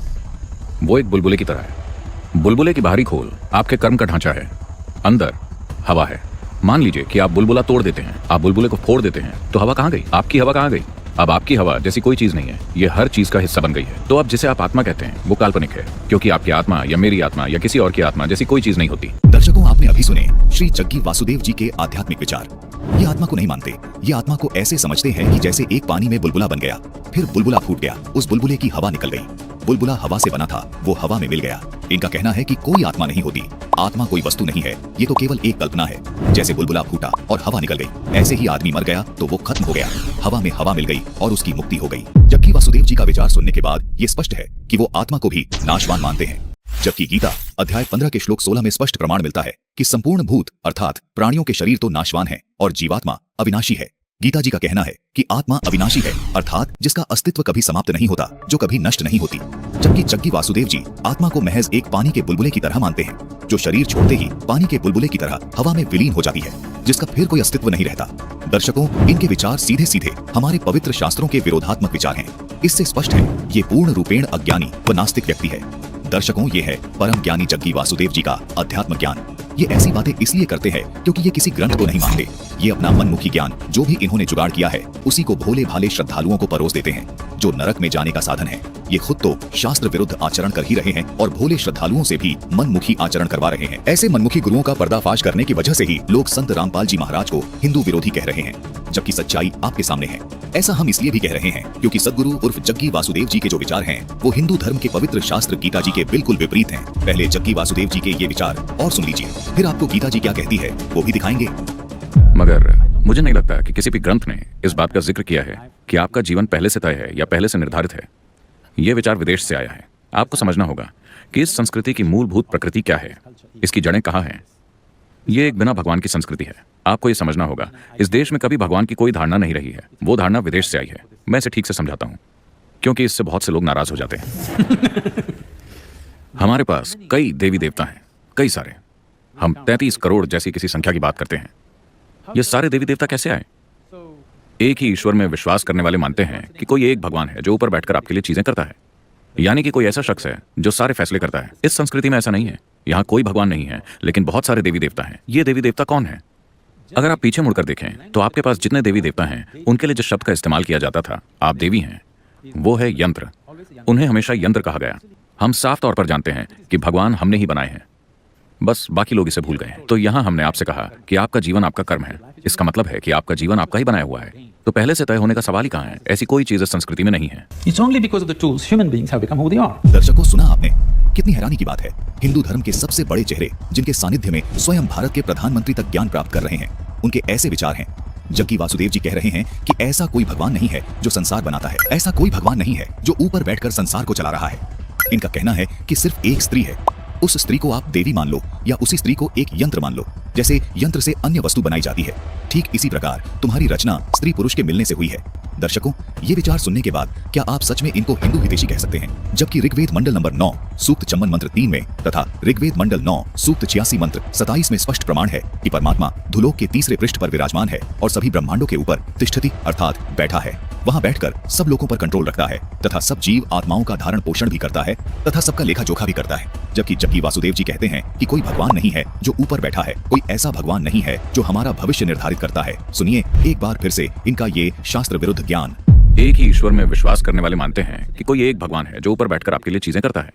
वो एक बुलबुले की तरह है। बुलबुले की बाहरी खोल आपके कर्म का ढांचा है, अंदर हवा है। मान लीजिए कि आप बुलबुला तोड़ देते हैं, आप बुलबुले को फोड़ देते हैं, तो हवा कहाँ गई? आपकी हवा कहाँ गई? अब आपकी हवा जैसी कोई चीज नहीं है, ये हर चीज का हिस्सा बन गई है। तो अब जिसे आप आत्मा कहते हैं वो काल्पनिक है, क्योंकि आपकी आत्मा या मेरी आत्मा या किसी और की आत्मा जैसी कोई चीज नहीं होती। दर्शकों, आपने अभी सुने श्री जग्गी वासुदेव जी के आध्यात्मिक विचार। ये आत्मा को नहीं मानते, ये आत्मा को ऐसे समझते हैं कि जैसे एक पानी में बुलबुला बन गया, फिर बुलबुला फूट गया, उस बुलबुले की हवा निकल गई। बुलबुला हवा से बना था, वो हवा में मिल गया। इनका कहना है कि कोई आत्मा नहीं होती, आत्मा कोई वस्तु नहीं है, ये तो केवल एक कल्पना है। जैसे बुलबुला फूटा और हवा निकल गई, ऐसे ही आदमी मर गया तो वो खत्म हो गया, हवा में हवा मिल गई और उसकी मुक्ति हो गई। जग्गी वासुदेव जी का विचार सुनने के बाद ये स्पष्ट है कि वो आत्मा को भी नाशवान मानते हैं, जबकि गीता अध्याय 15 के श्लोक 16 में स्पष्ट प्रमाण मिलता है कि संपूर्ण भूत अर्थात प्राणियों के शरीर तो नाशवान है और जीवात्मा अविनाशी है। गीता जी का कहना है कि आत्मा अविनाशी है, अर्थात जिसका अस्तित्व कभी समाप्त नहीं होता, जो कभी नष्ट नहीं होती। जबकि जग्गी वासुदेव जी आत्मा को महज एक पानी के बुलबुले की तरह मानते हैं, जो शरीर छोड़ते ही पानी के बुलबुले की तरह हवा में विलीन हो जाती है, जिसका फिर कोई अस्तित्व नहीं रहता। दर्शकों, इनके विचार सीधे सीधे हमारे पवित्र शास्त्रों के विरोधात्मक विचार हैं। इससे स्पष्ट है ये पूर्ण रूपेण अज्ञानी व नास्तिक व्यक्ति है। दर्शकों, ये है परम ज्ञानी जग्गी वासुदेव जी का अध्यात्म ज्ञान। ये ऐसी बातें इसलिए करते हैं क्योंकि ये किसी ग्रंथ को नहीं मानते। ये अपना मनमुखी ज्ञान जो भी इन्होंने जुगाड़ किया है उसी को भोले भाले श्रद्धालुओं को परोस देते हैं, जो नरक में जाने का साधन है। ये खुद तो शास्त्र विरुद्ध आचरण कर ही रहे हैं और भोले श्रद्धालुओं से भी मनमुखी आचरण करवा रहे हैं। ऐसे मनमुखी गुरुओं का पर्दाफाश करने की वजह से ही लोग संत रामपाल जी महाराज को हिंदू विरोधी कह रहे हैं, जबकि सच्चाई आपके सामने है। ऐसा हम इसलिए भी कह रहे हैं क्योंकि सदगुरु उर्फ जग्गी वासुदेव जी के जो विचार हैं वो हिंदू धर्म के पवित्र शास्त्र गीता जी के बिल्कुल विपरीत हैं। पहले जग्गी वासुदेव जी के ये विचार और सुन लीजिए, फिर आपको गीता जी क्या कहती है वो भी दिखाएंगे। मगर मुझे नहीं लगता कि किसी भी ग्रंथ ने इस बात का जिक्र किया है कि आपका जीवन पहले से तय है या पहले से निर्धारित है। यह विचार विदेश से आया है। आपको समझना होगा कि इस संस्कृति की मूलभूत प्रकृति क्या है, इसकी जड़ें कहाँ हैं। ये एक बिना भगवान की संस्कृति है। आपको ये समझना होगा, इस देश में कभी भगवान की कोई धारणा नहीं रही है। वो धारणा विदेश से आई है। मैं इसे ठीक से समझाता हूँ, क्योंकि इससे बहुत से लोग नाराज हो जाते हैं। हमारे पास कई देवी देवता हैं, कई सारे। हम 33 करोड़ जैसी किसी संख्या की बात करते हैं। ये सारे देवी देवता कैसे आए? एक ही ईश्वर में विश्वास करने वाले मानते हैं कि कोई एक भगवान है जो ऊपर बैठकर आपके लिए चीजें करता है, यानी कि कोई ऐसा शख्स है जो सारे फैसले करता है। इस संस्कृति में ऐसा नहीं है। यहाँ कोई भगवान नहीं है, लेकिन बहुत सारे देवी देवता हैं। ये देवी देवता कौन है? अगर आप पीछे मुड़कर देखें तो आपके पास जितने देवी देवता हैं उनके लिए जिस शब्द का इस्तेमाल किया जाता था, आप देवी हैं, वो है यंत्र। उन्हें हमेशा यंत्र कहा गया। हम साफ तौर पर जानते हैं कि भगवान हमने ही बनाए हैं, बस बाकी लोग इसे भूल गए। तो यहाँ हमने आपसे कहा कि आपका जीवन आपका कर्म है। इसका मतलब है कि आपका जीवन आपका ही बनाया हुआ है। तो पहले से तय होने का सवाल ही कहाँ है? ऐसी कोई चीज इस संस्कृति में नहीं है। It's only because of the tools human beings have become who they are. दर्शकों, सुना आपने? कितनी हैरानी की बात है। हिंदू धर्म के सबसे बड़े चेहरे जिनके सानिध्य में स्वयं भारत के प्रधानमंत्री तक ज्ञान प्राप्त कर रहे हैं, उनके ऐसे विचार हैं। जग्गी वासुदेव जी कह रहे हैं कि ऐसा कोई भगवान नहीं है जो संसार बनाता है। ऐसा कोई भगवान नहीं है जो ऊपर बैठकर संसार को चला रहा है। इनका कहना है कि सिर्फ एक स्त्री है। उस स्त्री को आप देवी मान लो या उसी स्त्री को एक यंत्र मान लो। जैसे यंत्र से अन्य वस्तु बनाई जाती है, ठीक इसी प्रकार तुम्हारी रचना स्त्री पुरुष के मिलने से हुई है। दर्शकों, ये विचार सुनने के बाद क्या आप सच में इनको हिंदू हितैषी कह सकते हैं? जबकि ऋग्वेद मंडल नंबर 9 सूक्त चम्मन मंत्र 3 में तथा ऋग्वेद मंडल 9 सूक्त 86 मंत्र 27 में स्पष्ट प्रमाण है कि परमात्मा धुलोक के तीसरे पृष्ठ पर विराजमान है और सभी ब्रह्मांडों के ऊपर तिष्ठति अर्थात बैठा है। वहां बैठकर सब लोगों पर कंट्रोल रखता है तथा सब जीव आत्माओं का धारण पोषण भी करता है तथा सबका लेखा जोखा भी करता है। जबकि जग्गी वासुदेव जी कहते हैं कि कोई भगवान नहीं है जो ऊपर बैठा है, कोई ऐसा भगवान नहीं है जो हमारा भविष्य निर्धारित करता है। सुनिए एक बार फिर से इनका ये शास्त्र विरुद्ध ज्ञान। एक ही ईश्वर में विश्वास करने वाले मानते हैं कि कोई एक भगवान है जो ऊपर बैठकर आपके लिए चीजें करता है,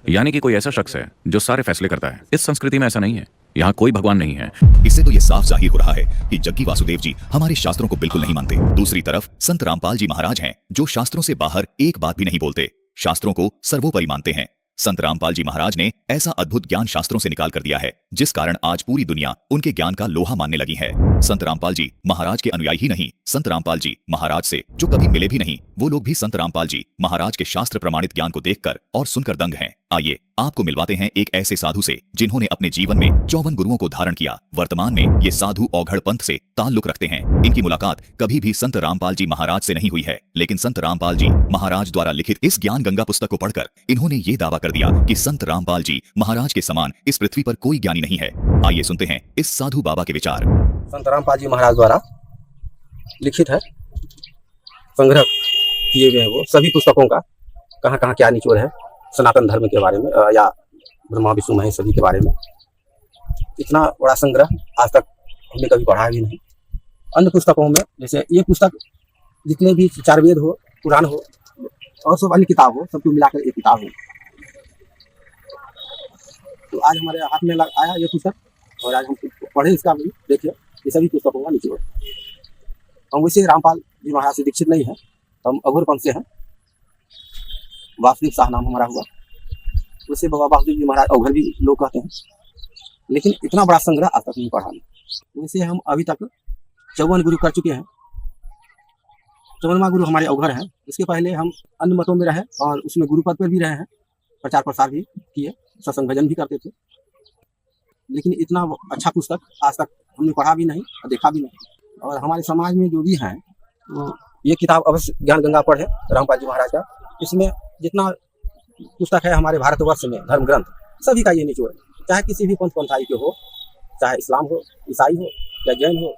यानी कि कोई ऐसा शख्स है जो सारे फैसले करता है। इस संस्कृति में ऐसा नहीं है। यहाँ कोई भगवान नहीं है। इससे तो ये साफ जाहिर हो रहा है कि जग्गी वासुदेव जी हमारे शास्त्रों को बिल्कुल नहीं मानते। दूसरी तरफ संत रामपाल जी महाराज हैं जो शास्त्रों से बाहर एक बात भी नहीं बोलते, शास्त्रों को सर्वोपरि मानते हैं। संत रामपाल जी महाराज ने ऐसा अद्भुत ज्ञान शास्त्रों से निकाल कर दिया है जिस कारण आज पूरी दुनिया उनके ज्ञान का लोहा मानने लगी है। संत रामपाल जी महाराज के अनुयायी ही नहीं, संत रामपाल जी महाराज से जो कभी मिले भी नहीं, वो लोग भी संत रामपाल जी महाराज के शास्त्र प्रमाणित ज्ञान को देखकर और सुनकर दंग हैं। आइए आपको मिलवाते हैं एक ऐसे साधु से जिन्होंने अपने जीवन में 54 गुरुओं को धारण किया। वर्तमान में ये साधु औघड़ पंथ से ताल्लुक रखते हैं। इनकी मुलाकात कभी भी संत रामपाल जी महाराज से नहीं हुई है, लेकिन संत रामपाल जी महाराज द्वारा लिखित इस ज्ञान गंगा पुस्तक को पढ़कर इन्होंने ये दावा कर दिया कि संत रामपाल जी महाराज के समान इस पृथ्वी पर कोई ज्ञानी नहीं है। आइए सुनते हैं इस साधु बाबा के विचार। संत रामपाल जी महाराज द्वारा लिखित है, संग्रह किए गए वो सभी पुस्तकों का कहाँ कहाँ क्या निचोड़ है सनातन धर्म के बारे में या ब्रह्मा विष्णु महेश सभी के बारे में। इतना बड़ा संग्रह आज तक हमने कभी पढ़ा भी नहीं। अन्य पुस्तकों में जैसे ये पुस्तक जितने भी 4 वेद हो, पुराण हो और सब अन्य किताब हो, सबको मिलाकर एक किताब हो। तो आज हमारे हाथ में आया ये पुस्तक और आज हम पढ़े इसका भी देखिए, ये सभी पुस्तकों का निचोड़। हम वैसे रामपाल जी महाराज से दीक्षित नहीं है, हम अघोर पंथ से हैं। वासुदेव शाह नाम हमारा हुआ। वैसे बाबा वासुदेव जी महाराज अवघर भी लोग कहते हैं, लेकिन इतना बड़ा संग्रह आज तक नहीं पढ़ा। वैसे हम अभी तक 54 गुरु कर चुके हैं। 54वां गुरु हमारे अवघर हैं। इसके पहले हम अन्य मतों में रहे और उसमें गुरु पद पर भी रहे हैं, प्रचार प्रसार भी किए, सत्संग भजन भी करते थे। लेकिन इतना अच्छा पुस्तक आज तक हमने पढ़ा भी नहीं और देखा भी नहीं। और हमारे समाज में जो भी हैं ये किताब अवश्य ज्ञान गंगा पढ़े रामपाल जी महाराज का। इसमें जितना पुस्तक है हमारे भारतवर्ष में धर्म ग्रंथ सभी का ये निचोड़ है, चाहे किसी भी पंथ पंथाई के हो, चाहे इस्लाम हो, ईसाई हो या जैन हो,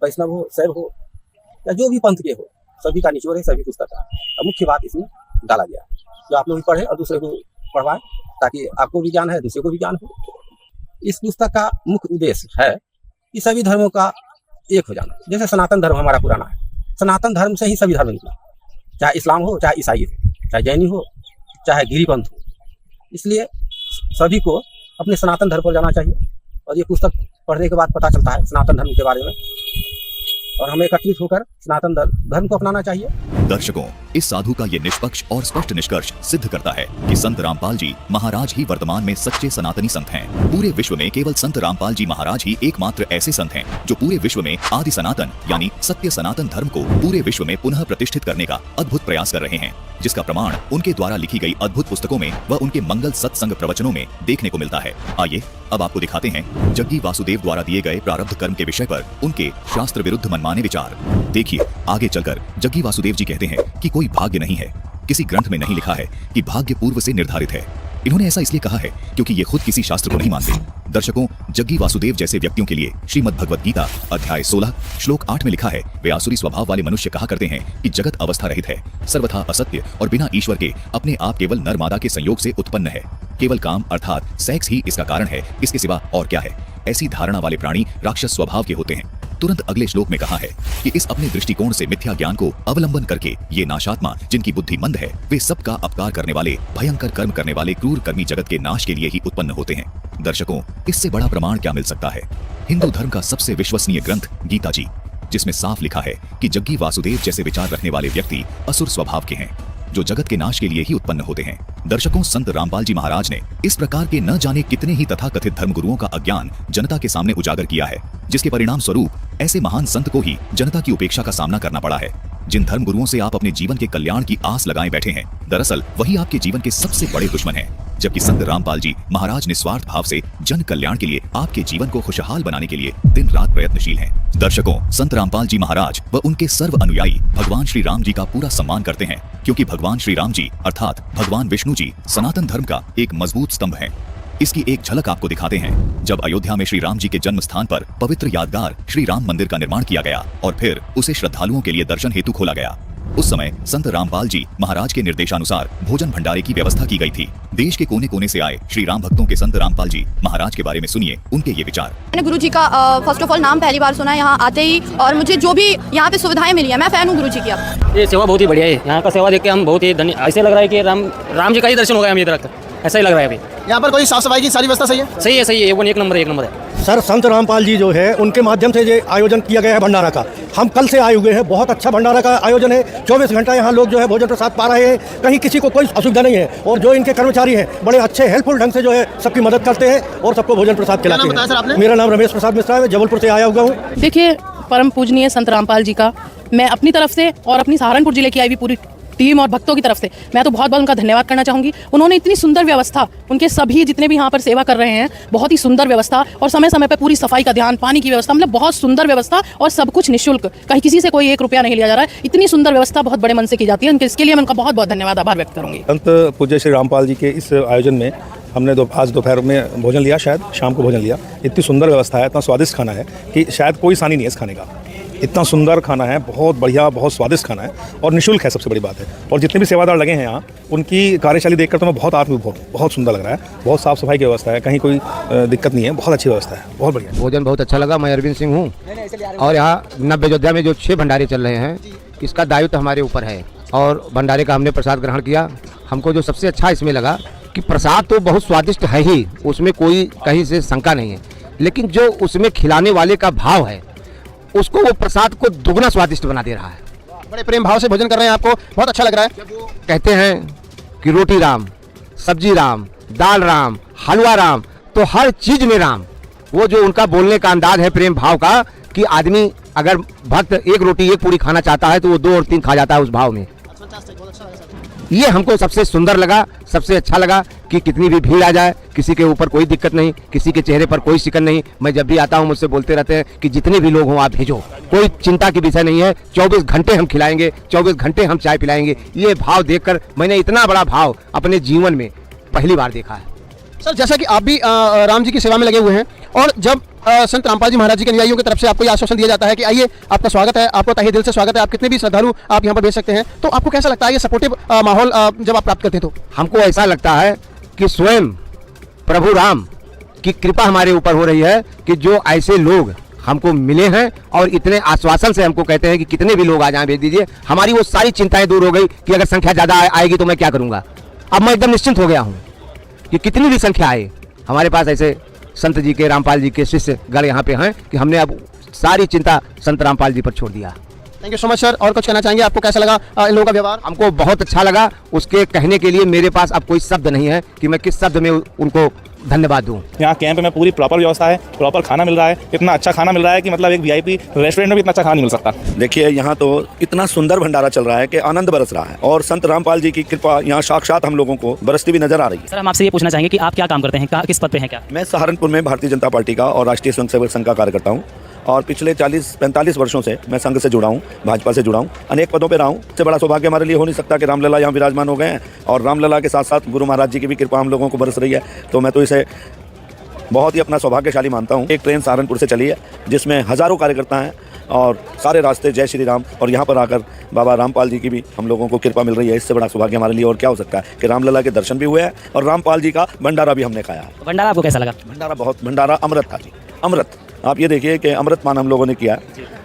वैष्णव हो, शैव हो या जो भी पंथ के हो, सभी का निचोड़ है सभी पुस्तक का। और मुख्य बात इसमें डाला गया जो आप लोग भी पढ़े और दूसरे को पढ़वाएं ताकि आपको भी ज्ञान है दूसरे को भी ज्ञान हो। इस पुस्तक का मुख्य उद्देश्य है कि सभी धर्मों का एक हो जाना। जैसे सनातन धर्म हमारा पुराना है, सनातन धर्म से ही सभी धर्म निकला, चाहे इस्लाम हो, चाहे ईसाई हो, चाहे जैनी हो, चाहे गिरिपंथ हो। इसलिए सभी को अपने सनातन धर्म पर जाना चाहिए और ये पुस्तक पढ़ने के बाद पता चलता है सनातन धर्म के बारे में और हमें एकत्रित होकर सनातन धर्म को अपनाना चाहिए। दर्शकों, इस साधु का ये निष्पक्ष और स्पष्ट निष्कर्ष सिद्ध करता है कि संत रामपाल जी महाराज ही वर्तमान में सच्चे सनातनी संत हैं। पूरे विश्व में केवल संत रामपाल जी महाराज ही एकमात्र ऐसे संत हैं जो पूरे विश्व में आदि सनातन यानी सत्य सनातन धर्म को पूरे विश्व में पुनः प्रतिष्ठित करने का अद्भुत प्रयास कर रहे हैं, जिसका प्रमाण उनके द्वारा लिखी गई अद्भुत पुस्तकों में व उनके मंगल सत्संग प्रवचनों में देखने को मिलता है। आइए अब आपको दिखाते हैं जग्गी वासुदेव द्वारा दिए गए प्रारब्ध कर्म के विषय पर उनके शास्त्र विरुद्ध मनमाने विचार। देखिए, आगे चलकर जग्गी वासुदेव जी कहते हैं कि कोई भाग्य नहीं है, किसी ग्रंथ में नहीं लिखा है कि भाग्य पूर्व से निर्धारित है। इन्होंने ऐसा इसलिए कहा है क्योंकि ये खुद किसी शास्त्र को नहीं मानते। दर्शकों, जग्गी वासुदेव जैसे व्यक्तियों के लिए श्रीमद् भगवद गीता अध्याय 16 श्लोक 8 में लिखा है, वे आसुरी स्वभाव वाले मनुष्य कहा करते हैं कि जगत अवस्था रहित है, सर्वथा असत्य और बिना ईश्वर के अपने आप केवल नर मादा के संयोग से उत्पन्न है। केवल काम अर्थात सेक्स ही इसका कारण है, इसके सिवा और क्या है। ऐसी धारणा वाले प्राणी राक्षस स्वभाव के होते हैं। तुरंत अगले श्लोक में कहा है कि इस अपने दृष्टिकोण से मिथ्या ज्ञान को अवलंबन करके ये नाशात्मा जिनकी बुद्धि मंद है, वे सबका अपकार करने वाले, भयंकर कर्म करने वाले क्रूर कर्मी जगत के नाश के लिए ही उत्पन्न होते हैं। दर्शकों, इससे बड़ा प्रमाण क्या मिल सकता है। हिंदू धर्म का सबसे विश्वसनीय ग्रंथ गीता जी, जिसमें साफ लिखा है कि जग्गी वासुदेव जैसे विचार रखने वाले व्यक्ति असुर स्वभाव के हैं, जो जगत के नाश के लिए ही उत्पन्न होते हैं। दर्शकों, संत रामपाल जी महाराज ने इस प्रकार के न जाने कितने ही तथाकथित धर्मगुरुओं का अज्ञान जनता के सामने उजागर किया है, जिसके परिणाम स्वरूप ऐसे महान संत को ही जनता की उपेक्षा का सामना करना पड़ा है। जिन धर्मगुरुओं से आप अपने जीवन के कल्याण की आस लगाए बैठे हैं, दरअसल वही आपके जीवन के सबसे बड़े दुश्मन हैं। जबकि संत रामपाल जी महाराज निस्वार्थ भाव से जन कल्याण के लिए, आपके जीवन को खुशहाल बनाने के लिए दिन रात प्रयत्नशील हैं। दर्शकों, संत रामपाल जी महाराज व उनके सर्व अनुयायी भगवान श्री राम जी का पूरा सम्मान करते हैं, क्योंकि भगवान श्री राम जी अर्थात भगवान विष्णु जी सनातन धर्म का एक मजबूत स्तंभ है। इसकी एक झलक आपको दिखाते हैं। जब अयोध्या में श्री राम जी के जन्म स्थान पर पवित्र यादगार श्री राम मंदिर का निर्माण किया गया और फिर उसे श्रद्धालुओं के लिए दर्शन हेतु खोला गया, उस समय संत रामपाल जी महाराज के निर्देशानुसार भोजन भंडारे की व्यवस्था की गई थी। देश के कोने कोने से आए श्री राम भक्तों के संत रामपाल जी महाराज के बारे में सुनिए उनके ये विचार। मैंने गुरु जी का फर्स्ट ऑफ ऑल नाम पहली बार सुना यहाँ आते ही, और मुझे जो भी यहाँ पे सुविधाएं मिली है, मैं फैन हूँ गुरु जी की। ये सेवा बहुत ही बढ़िया है, यहाँ का सेवा देख के हम बहुत ही धन्य, ऐसे लग रहा है कि राम जी का ही दर्शन हो गया हमें इधर तक, ऐसा ही लग रहा है। अभी यहाँ पर कोई साफ सफाई की सारी व्यवस्था सही है? सही है, सही है, एक नंबर है। सर, संत रामपाल जी जो है उनके माध्यम से ये आयोजन किया गया है भंडारा का। हम कल से आए हुए हैं, बहुत अच्छा भंडारा का आयोजन है। 24 घंटा यहाँ लोग जो है भोजन प्रसाद पा रहे हैं, कहीं किसी को कोई असुविधा नहीं है। और जो इनके कर्मचारी हैं बड़े अच्छे हेल्पफुल ढंग से जो है सबकी मदद करते हैं और सबको भोजन प्रसाद खिलाते हैं। मेरा नाम रमेश प्रसाद मिश्रा है, जबलपुर से आया हुआ हूँ। देखिए, परम पूजनीय संत रामपाल जी का मैं अपनी तरफ से और अपनी सहारनपुर जिले की आई हुई पूरी टीम और भक्तों की तरफ से मैं तो बहुत बहुत उनका धन्यवाद करना चाहूँगी। उन्होंने इतनी सुंदर व्यवस्था, उनके सभी जितने भी यहाँ पर सेवा कर रहे हैं, बहुत ही सुंदर व्यवस्था और समय समय पर पूरी सफाई का ध्यान, पानी की व्यवस्था, मतलब बहुत सुंदर व्यवस्था और सब कुछ निःशुल्क, कहीं किसी से कोई 1 रुपया नहीं लिया जा रहा है। इतनी सुंदर व्यवस्था बहुत बड़े मन से की जाती है, इसके लिए मैं उनका बहुत बहुत धन्यवाद आभार व्यक्त करूँगी। संत पूज्य श्री रामपाल जी के इस आयोजन में हमने आज दोपहर में भोजन लिया, शायद शाम को भोजन लिया। इतनी सुंदर व्यवस्था है, इतना स्वादिष्ट खाना है कि शायद कोई सानी नहीं है इस खाने का। इतना सुंदर खाना है, बहुत बढ़िया, बहुत स्वादिष्ट खाना है और निःशुल्क है, सबसे बड़ी बात है। और जितने भी सेवादार लगे हैं यहाँ, उनकी कार्यशैली देखकर तो मैं बहुत बहुत सुंदर लग रहा है। बहुत साफ़ सफाई की व्यवस्था है, कहीं कोई दिक्कत नहीं है, बहुत अच्छी व्यवस्था है, बहुत बढ़िया। भोजन बहुत अच्छा लगा। मैं अरविंद सिंह हूँ और यहाँ नव्य अयोध्या में जो 6 भंडारे चल रहे हैं, इसका दायित्व हमारे ऊपर है और भंडारे का हमने प्रसाद ग्रहण किया। हमको जो सबसे अच्छा इसमें लगा कि प्रसाद तो बहुत स्वादिष्ट है ही, उसमें कोई कहीं से शंका नहीं है, लेकिन जो उसमें खिलाने वाले का भाव है, उसको वो प्रसाद को दुगना स्वादिष्ट बना दे रहा है। बड़े प्रेम भाव से भोजन कर रहे हैं, आपको बहुत अच्छा लग रहा है। कहते हैं कि रोटी राम, सब्जी राम, दाल राम, हलवा राम, तो हर चीज में राम। वो जो उनका बोलने का अंदाज है प्रेम भाव का, कि आदमी अगर भक्त 1 रोटी 1 पूरी खाना चाहता है तो वो 2 और 3 खा जाता है उस भाव में। ये हमको सबसे सुंदर लगा, सबसे अच्छा लगा कि कितनी भी भीड़ आ जाए, किसी के ऊपर कोई दिक्कत नहीं, किसी के चेहरे पर कोई शिकन नहीं। मैं जब भी आता हूँ मुझसे बोलते रहते हैं कि जितने भी लोग हों आप भेजो, कोई चिंता की विषय नहीं है। 24 घंटे हम खिलाएंगे, 24 घंटे हम चाय पिलाएंगे। ये भाव देखकर मैंने इतना बड़ा भाव अपने जीवन में पहली बार देखा है। सर, जैसा कि आप भी राम जी की सेवा में लगे हुए हैं और जब संत रामपाल जी महाराज जी के अनुयायियों की तरफ से आपको ये आश्वासन दिया जाता है कि आइए आपका स्वागत है, आपको तहे दिल से स्वागत है, आप कितने भी श्रद्धालु आप यहाँ पर भेज सकते हैं, तो आपको कैसा लगता है ये सपोर्टिव माहौल जब आप प्राप्त करते हैं? तो हमको ऐसा लगता है कि स्वयं प्रभु राम की कृपा हमारे ऊपर हो रही है कि जो ऐसे लोग हमको मिले हैं और इतने आश्वासन से हमको कहते हैं कि कितने भी लोग आ जाएं भेज दीजिए। हमारी वो सारी चिंताएं दूर हो गई कि अगर संख्या ज़्यादा आएगी तो मैं क्या करूँगा। अब मैं एकदम निश्चिंत हो गया हूँ कि कितनी भी संख्या आए, हमारे पास ऐसे संत जी के, रामपाल जी के शिष्य गण यहाँ पे हैं कि हमने अब सारी चिंता संत रामपाल जी पर छोड़ दिया। Thank you so much sir. और कुछ कहना चाहेंगे? आपको कैसा लगा इन लोगों का व्यवहार? हमको बहुत अच्छा लगा। उसके कहने के लिए मेरे पास अब कोई शब्द नहीं है कि मैं किस शब्द में उनको धन्यवाद दूं। यहाँ कैंप में पूरी प्रॉपर व्यवस्था है, प्रॉपर खाना मिल रहा है, इतना अच्छा खाना मिल रहा है कि मतलब एक वीआईपी रेस्टोरेंट में भी इतना अच्छा खाना नहीं मिल सकता। देखिए यहाँ तो इतना सुंदर भंडारा चल रहा है कि आनंद बरस रहा है और संत रामपाल जी की कृपा यहाँ साक्षात हम लोगों को बरसती भी नजर आ रही है। सर, हम आपसे ये पूछना चाहेंगे कि आप क्या काम करते हैं, किस पद पे हैं? क्या मैं सहारनपुर में भारतीय जनता पार्टी का और राष्ट्रीय स्वयंसेवक संघ का कार्यकर्ता हूँ और पिछले 40-45 वर्षों से मैं संघ से जुड़ा हूँ, भाजपा से जुड़ा हूँ, अनेक पदों पे रहा हूँ। इससे बड़ा सौभाग्य हमारे लिए हो नहीं सकता कि रामलला यहाँ विराजमान हो गए हैं और रामलला के साथ साथ गुरु महाराज जी की भी कृपा हम लोगों को बरस रही है। तो मैं तो इसे बहुत ही अपना सौभाग्यशाली मानता हूँ। एक ट्रेन सहारनपुर से चली है जिसमें हज़ारों कार्यकर्ता हैं और सारे रास्ते जय श्री राम, और यहाँ पर आकर बाबा रामपाल जी की भी हम लोगों को कृपा मिल रही है। इससे बड़ा सौभाग्य हमारे लिए और क्या हो सकता है कि रामलला के दर्शन भी हुए हैं और रामपाल जी का भंडारा भी हमने खाया है। भंडारा आपको कैसा लगा? भंडारा अमृत था जी, अमृत। आप ये देखिए कि अमृत पान हम लोगों ने किया,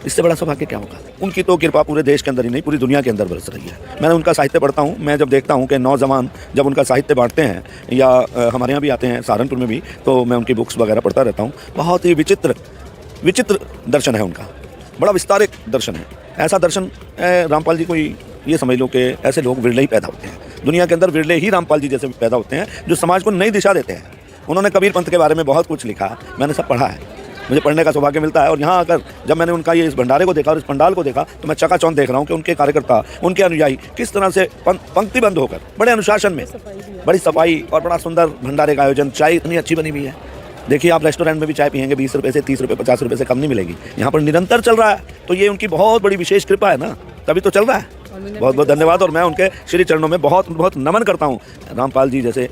इससे बड़ा सौभाग्य क्या होगा। उनकी तो कृपा पूरे देश के अंदर ही नहीं पूरी दुनिया के अंदर बरस रही है। मैंने उनका साहित्य पढ़ता हूँ, मैं जब देखता हूँ कि नौजवान जब उनका साहित्य बांटते हैं या हमारे यहाँ भी आते हैं सहारनपुर में भी, तो मैं उनकी बुक्स वगैरह पढ़ता रहता हूँ। बहुत ही विचित्र दर्शन है उनका, बड़ा विस्तारित दर्शन है। ऐसा दर्शन रामपाल जी को ये समझ लो कि ऐसे लोग विरले ही पैदा होते हैं दुनिया के अंदर, विरले ही रामपाल जी जैसे पैदा होते हैं जो समाज को नई दिशा देते हैं। उन्होंने कबीर पंथ के बारे में बहुत कुछ लिखा, मैंने सब पढ़ा है, मुझे पढ़ने का सौभाग्य मिलता है। और यहाँ आकर जब मैंने उनका ये इस भंडारे को देखा और इस पंडाल को देखा तो मैं चकाचौंध देख रहा हूँ कि उनके कार्यकर्ता, उनके अनुयायी किस तरह से पंक्तिबंद होकर बड़े अनुशासन में, बड़ी सफाई और बड़ा सुंदर भंडारे का आयोजन। चाय इतनी अच्छी बनी हुई है, देखिए आप रेस्टोरेंट में भी चाय पियेंगे 20 रुपये से 30 रुपये 50 रुपये से कम नहीं मिलेगी, यहाँ पर निरंतर चल रहा है। तो ये उनकी बहुत बड़ी विशेष कृपा है ना, तभी तो चल रहा है। बहुत बहुत धन्यवाद और मैं उनके श्री चरणों में बहुत बहुत नमन करता हूँ। रामपाल जी जैसे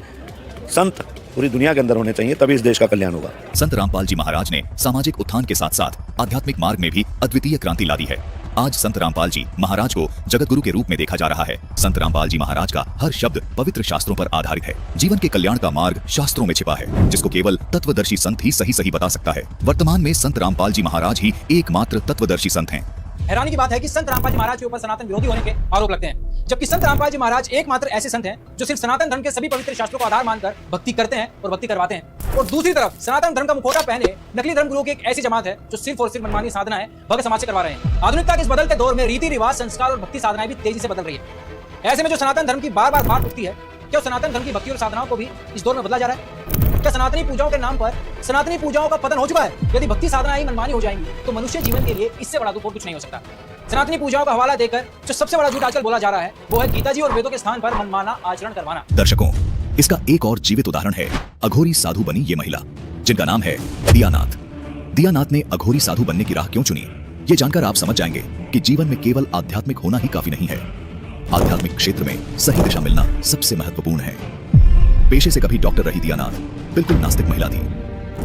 संत पूरी दुनिया के अंदर होने चाहिए, तभी इस देश का कल्याण होगा। संत रामपाल जी महाराज ने सामाजिक उत्थान के साथ साथ आध्यात्मिक मार्ग में भी अद्वितीय क्रांति ला दी है। आज संत रामपाल जी महाराज को जगत गुरु के रूप में देखा जा रहा है। संत रामपाल जी महाराज का हर शब्द पवित्र शास्त्रों पर आधारित है। जीवन के कल्याण का मार्ग शास्त्रों में छिपा है, जिसको केवल तत्वदर्शी संत ही सही बता सकता है। वर्तमान में संत रामपाल जी महाराज ही एकमात्र तत्वदर्शी संत हैं। हैरानी की बात है कि संत रामपाल जी महाराज के ऊपर सनातन विरोधी होने के आरोप लगते हैं, जबकि संत रामपाल जी महाराज एकमात्र ऐसे संत हैं जो सिर्फ सनातन धर्म के सभी पवित्र शास्त्रों को आधार मानकर भक्ति करते हैं और भक्ति करवाते हैं। और दूसरी तरफ सनातन धर्म का मुखौटा पहने नकली धर्म गुरुओं की एक ऐसी जमात है जो सिर्फ और सिर्फ मनमानी साधनाएं भक्त समाज से करवा रहे हैं। आधुनिकता के इस बदलते दौर में रीति रिवाज, संस्कार और भक्ति साधनाएं भी तेजी से बदल रही है। ऐसे में जो सनातन धर्म की बार बार बात उठती है, क्या सनातन धर्म की भक्ति और साधनाओं को भी इस दौर में बदला जा रहा है? क्या सनातनी पूजाओं के नाम पर सनातनी पूजाओं का पतन हो चुका है? यदि भक्ति साधनाएं ही मनमानी हो जाएंगी तो मनुष्य जीवन के लिए इससे बड़ा दुख और कुछ नहीं हो सकता। सनातनी पूजाओं का हवाला देकर जो सबसे बड़ा झूठ आजकल बोला जा रहा है वो है गीता जी और वेदों के स्थान पर मनमाना आचरण करवाना। दर्शकों, इसका एक और जीवित उदाहरण है अघोरी साधु बनी ये महिला, जिनका नाम है दियानाथ। दियानाथ ने अघोरी साधु बनने की राह क्यों चुनी, ये जानकर आप समझ जाएंगे कि जीवन में केवल आध्यात्मिक होना ही काफी नहीं है। आध्यात्मिक क्षेत्र में सही दिशा मिलना सबसे महत्वपूर्ण है। पेशे से कभी डॉक्टर रही दियानाथ बिल्कुल नास्तिक महिला थी।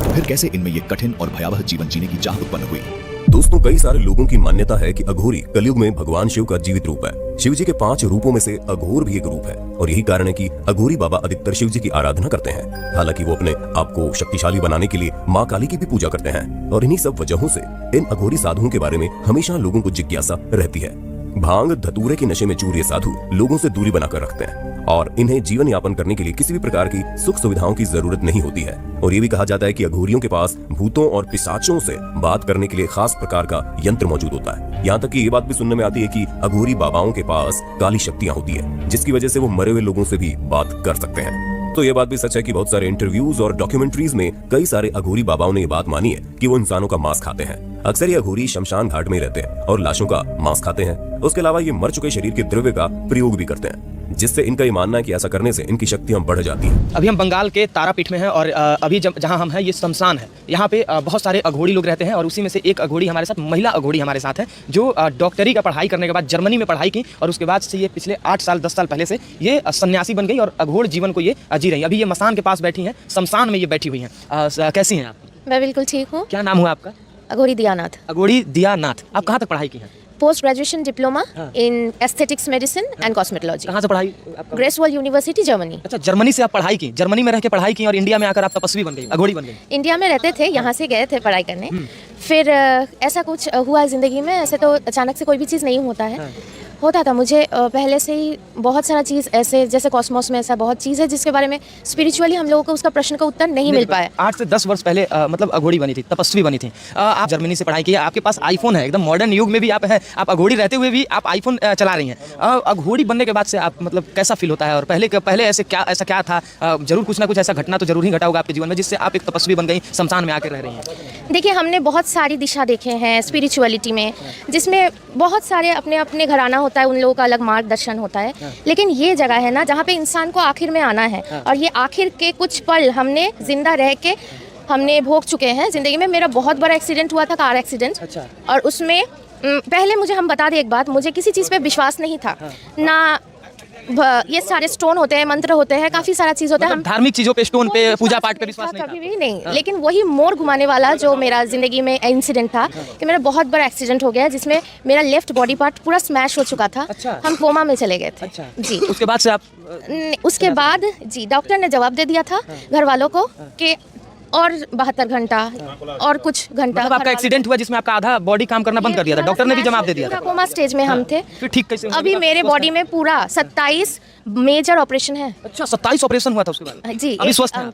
फिर कैसे इनमें ये कठिन और भयावह जीवन जीने की चाह उत्पन्न हुई? दोस्तों, कई सारे लोगों की मान्यता है कि अघोरी कलयुग में भगवान शिव का जीवित रूप है। शिव जी के 5 रूपों में से अघोर भी एक रूप है और यही कारण है कि अघोरी बाबा अधिकतर शिव जी की आराधना करते हैं। हालांकि वो अपने आप को शक्तिशाली बनाने के लिए माँ काली की भी पूजा करते हैं और इन्हीं सब वजहों से इन अघोरी साधुओं के बारे में हमेशा लोगों को जिज्ञासा रहती है। भांग धतूरे के नशे में चूर ये साधु लोगों से दूरी बनाकर रखते हैं और इन्हें जीवन यापन करने के लिए किसी भी प्रकार की सुख सुविधाओं की जरूरत नहीं होती है। और ये भी कहा जाता है कि अघोरियों के पास भूतों और पिशाचों से बात करने के लिए खास प्रकार का यंत्र मौजूद होता है। यहाँ तक कि ये बात भी सुनने में आती है कि अघोरी बाबाओं के पास काली शक्तियाँ होती है, जिसकी वजह से वो मरे हुए लोगों से भी बात कर सकते हैं। तो ये बात भी सच है कि बहुत सारे इंटरव्यूज और डॉक्यूमेंट्रीज में कई सारे अघोरी बाबाओं ने ये बात मानी है कि वो इंसानों का मांस खाते हैं। अक्सर ये अघोरी शमशान घाट में ही रहते हैं और लाशों का मांस खाते हैं। उसके अलावा ये मर चुके शरीर के द्रव्य का प्रयोग भी करते हैं, जिससे इनका ये मानना है कि ऐसा करने से इनकी शक्तियां बढ़ जाती हैं। अभी हम बंगाल के तारापीठ में हैं और अभी जहाँ हम हैं ये शमशान है। यहाँ पे बहुत सारे अघोरी लोग रहते हैं और उसी में से एक अघोरी हमारे साथ, महिला अघोरी हमारे साथ है, जो डॉक्टरी का पढ़ाई करने के बाद जर्मनी में पढ़ाई की और उसके बाद से ये पिछले 8 साल 10 साल पहले से ये सन्यासी बन गई और अघोर जीवन को ये जी रही है। अभी ये मसान के पास बैठी हैं, शमशान में ये बैठी हुई हैं। कैसी हैं आप? मैं बिल्कुल ठीक हूँ। क्या नाम हुआ आपका? अघोरी दियानाथ। अघोरी दियानाथ। आप कहाँ तक पढ़ाई की है? Post graduation diploma in aesthetics medicine and cosmetology. कहाँ से पढ़ाई? ग्रेसवॉल यूनिवर्सिटी, जर्मनी। अच्छा, जर्मनी से आप पढ़ाई की, जर्मनी में रह के पढ़ाई की और इंडिया में आकर आप तपस्वी बन गई, अघोरी बन गई। इंडिया में रहते थे, यहाँ से गए थे पढ़ाई करने। फिर ऐसा कुछ हुआ ज़िंदगी में। ऐसे तो अचानक से कोई भी चीज़ नहीं होता है। होता था मुझे पहले से ही बहुत सारा चीज़, ऐसे जैसे कॉस्मोस में ऐसा बहुत चीज़ है जिसके बारे में स्पिरिचुअली हम लोगों को उसका प्रश्न का उत्तर नहीं मिल पाया। 8 से 10 वर्ष पहले मतलब अघोरी बनी थी, तपस्वी बनी थी। आप जर्मनी से पढ़ाई की है, आपके पास आईफोन है, एकदम मॉडर्न युग में भी आप हैं, आप अघोरी रहते हुए भी आप आईफोन चला रही हैं। अघोरी बनने के बाद से आप मतलब कैसा फील होता है और पहले ऐसा क्या था? जरूर कुछ ना कुछ ऐसा घटना तो जरूर ही घटा होगा आपके जीवन में जिससे आप एक तपस्वी बन गई, शमशान में आकर रह रही हैं। देखिए, हमने बहुत सारी दिशा देखे हैं स्पिरिचुअलिटी में, जिसमें बहुत सारे अपने अपने घराना होता है, उन लोगों का अलग मार्गदर्शन होता है। लेकिन ये जगह है ना जहाँ पे इंसान को आखिर में आना है, और ये आखिर के कुछ पल हमने जिंदा रह के हमने भोग चुके हैं ज़िंदगी में। मेरा बहुत बड़ा एक्सीडेंट हुआ था, कार एक्सीडेंट। अच्छा। और उसमें पहले मुझे हम बता दें एक बात, मुझे किसी चीज़ पे विश्वास नहीं था ना। ये सारे स्टोन होते हैं, मंत्र होते हैं, काफ़ी सारा चीज़ होता है। हम धार्मिक चीज़ों पे, स्टोन पे, पूजा पाठ पे विश्वास नहीं था कभी भी नहीं। लेकिन वही मोड़ घुमाने वाला जो मेरा ज़िंदगी में इंसिडेंट था कि मेरा बहुत बड़ा एक्सीडेंट हो गया जिसमें मेरा लेफ्ट बॉडी पार्ट पूरा स्मैश हो चुका था। अच्छा। हम कोमा में चले गए थे। अच्छा। जी। उसके बाद से आप? उसके बाद जी डॉक्टर ने जवाब दे दिया था घर वालों को कि और 72 घंटा और कुछ घंटा। मतलब आपका एक्सीडेंट हुआ जिसमें आपका आधा बॉडी काम करना बंद कर दिया था, डॉक्टर ने भी जवाब दे दिया था। कोमा स्टेज में हम थे। फिर ठीक कैसे? अभी मेरे बॉडी में पूरा 27 मेजर ऑपरेशन है। अच्छा, 27 ऑपरेशन हुआ था उसके बाद? जी। अभी स्वस्थ हैं?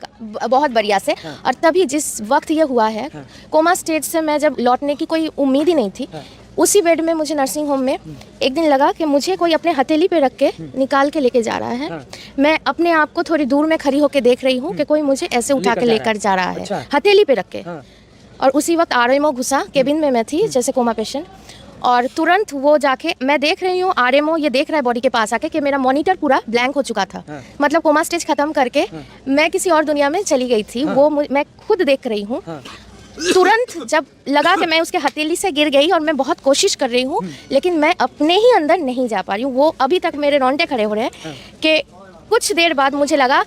बहुत बढ़िया से। और तभी जिस वक्त ये हुआ है, कोमा स्टेज से मैं जब लौटने की कोई उम्मीद ही नहीं थी, उसी बेड में मुझे नर्सिंग होम में एक दिन लगा कि मुझे कोई अपने हथेली पे रख के निकाल के लेके जा रहा है। मैं अपने आप को थोड़ी दूर में खड़ी होके देख रही हूँ कि कोई मुझे ऐसे उठा के लेकर जा रहा है, हथेली पे रख के। और उसी वक्त आरएमओ घुसा, केबिन में मैं थी जैसे कोमा पेशेंट, और तुरंत वो जाके मैं देख रही हूँ, आरएमओ ये देख रहा है बॉडी के पास आके कि मेरा मॉनिटर पूरा ब्लैंक हो चुका था। मतलब कोमा स्टेज खत्म करके मैं किसी और दुनिया में चली गई थी। वो मैं खुद देख रही हूँ। तुरंत जब लगा कि मैं उसके हथेली से गिर गई और मैं बहुत कोशिश कर रही हूँ, लेकिन मैं अपने ही अंदर नहीं जा पा रही हूँ। वो अभी तक मेरे रोंगटे खड़े हो रहे हैं कि कुछ देर बाद मुझे लगा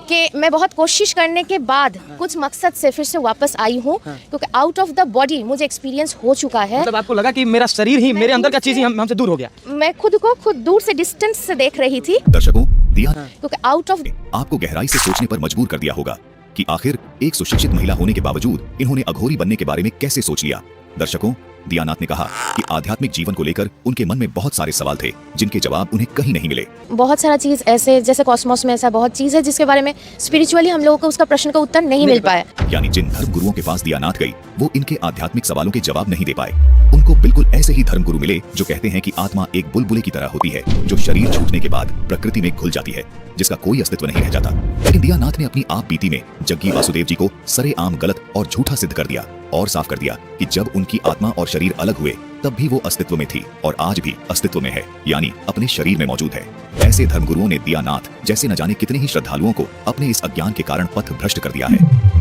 कि मैं बहुत कोशिश करने के बाद कुछ मकसद से फिर से वापस आई हूँ, क्योंकि आउट ऑफ द बॉडी मुझे एक्सपीरियंस हो चुका है। मतलब आपको लगा कि मेरा शरीर ही, मेरे अंदर का चीज ही हमसे दूर हो गया? मैं खुद को खुद दूर से डिस्टेंस से देख रही थी। दर्शकों, दिया क्योंकि आउट ऑफ आपको गहराई से सोचने पर मजबूर कर दिया होगा कि आखिर एक सुशिक्षित महिला होने के बावजूद इन्होंने अघोरी बनने के बारे में कैसे सोच लिया। दर्शकों, दियानाथ ने कहा कि आध्यात्मिक जीवन को लेकर उनके मन में बहुत सारे सवाल थे जिनके जवाब उन्हें कहीं नहीं मिले। बहुत सारा चीज ऐसे जैसे कॉस्मोस में ऐसा बहुत चीज है जिसके बारे में स्पिरिचुअली हम लोगों को उसका प्रश्न का उत्तर नहीं मिल पाया। यानी जिन धर्म गुरुओं के पास दियानाथ गई वो इनके आध्यात्मिक सवालों के जवाब नहीं दे पाए। उनको बिल्कुल ऐसे ही धर्म गुरु मिले जो कहते हैं कि आत्मा एक बुलबुले की तरह होती है जो शरीर छूटने के बाद प्रकृति में घुल जाती है, जिसका कोई अस्तित्व नहीं रह जाता। लेकिन दियानाथ ने अपनी आप बीती में जग्गी वासुदेव जी को सरेआम गलत और झूठा सिद्ध कर दिया और साफ कर दिया कि जब उनकी आत्मा और शरीर अलग हुए तब भी वो अस्तित्व में थी और आज भी अस्तित्व में है, यानी अपने शरीर में मौजूद है। ऐसे धर्मगुरुओं ने दियानाथ जैसे न जाने कितने ही श्रद्धालुओं को अपने इस अज्ञान के कारण पथ भ्रष्ट कर दिया है।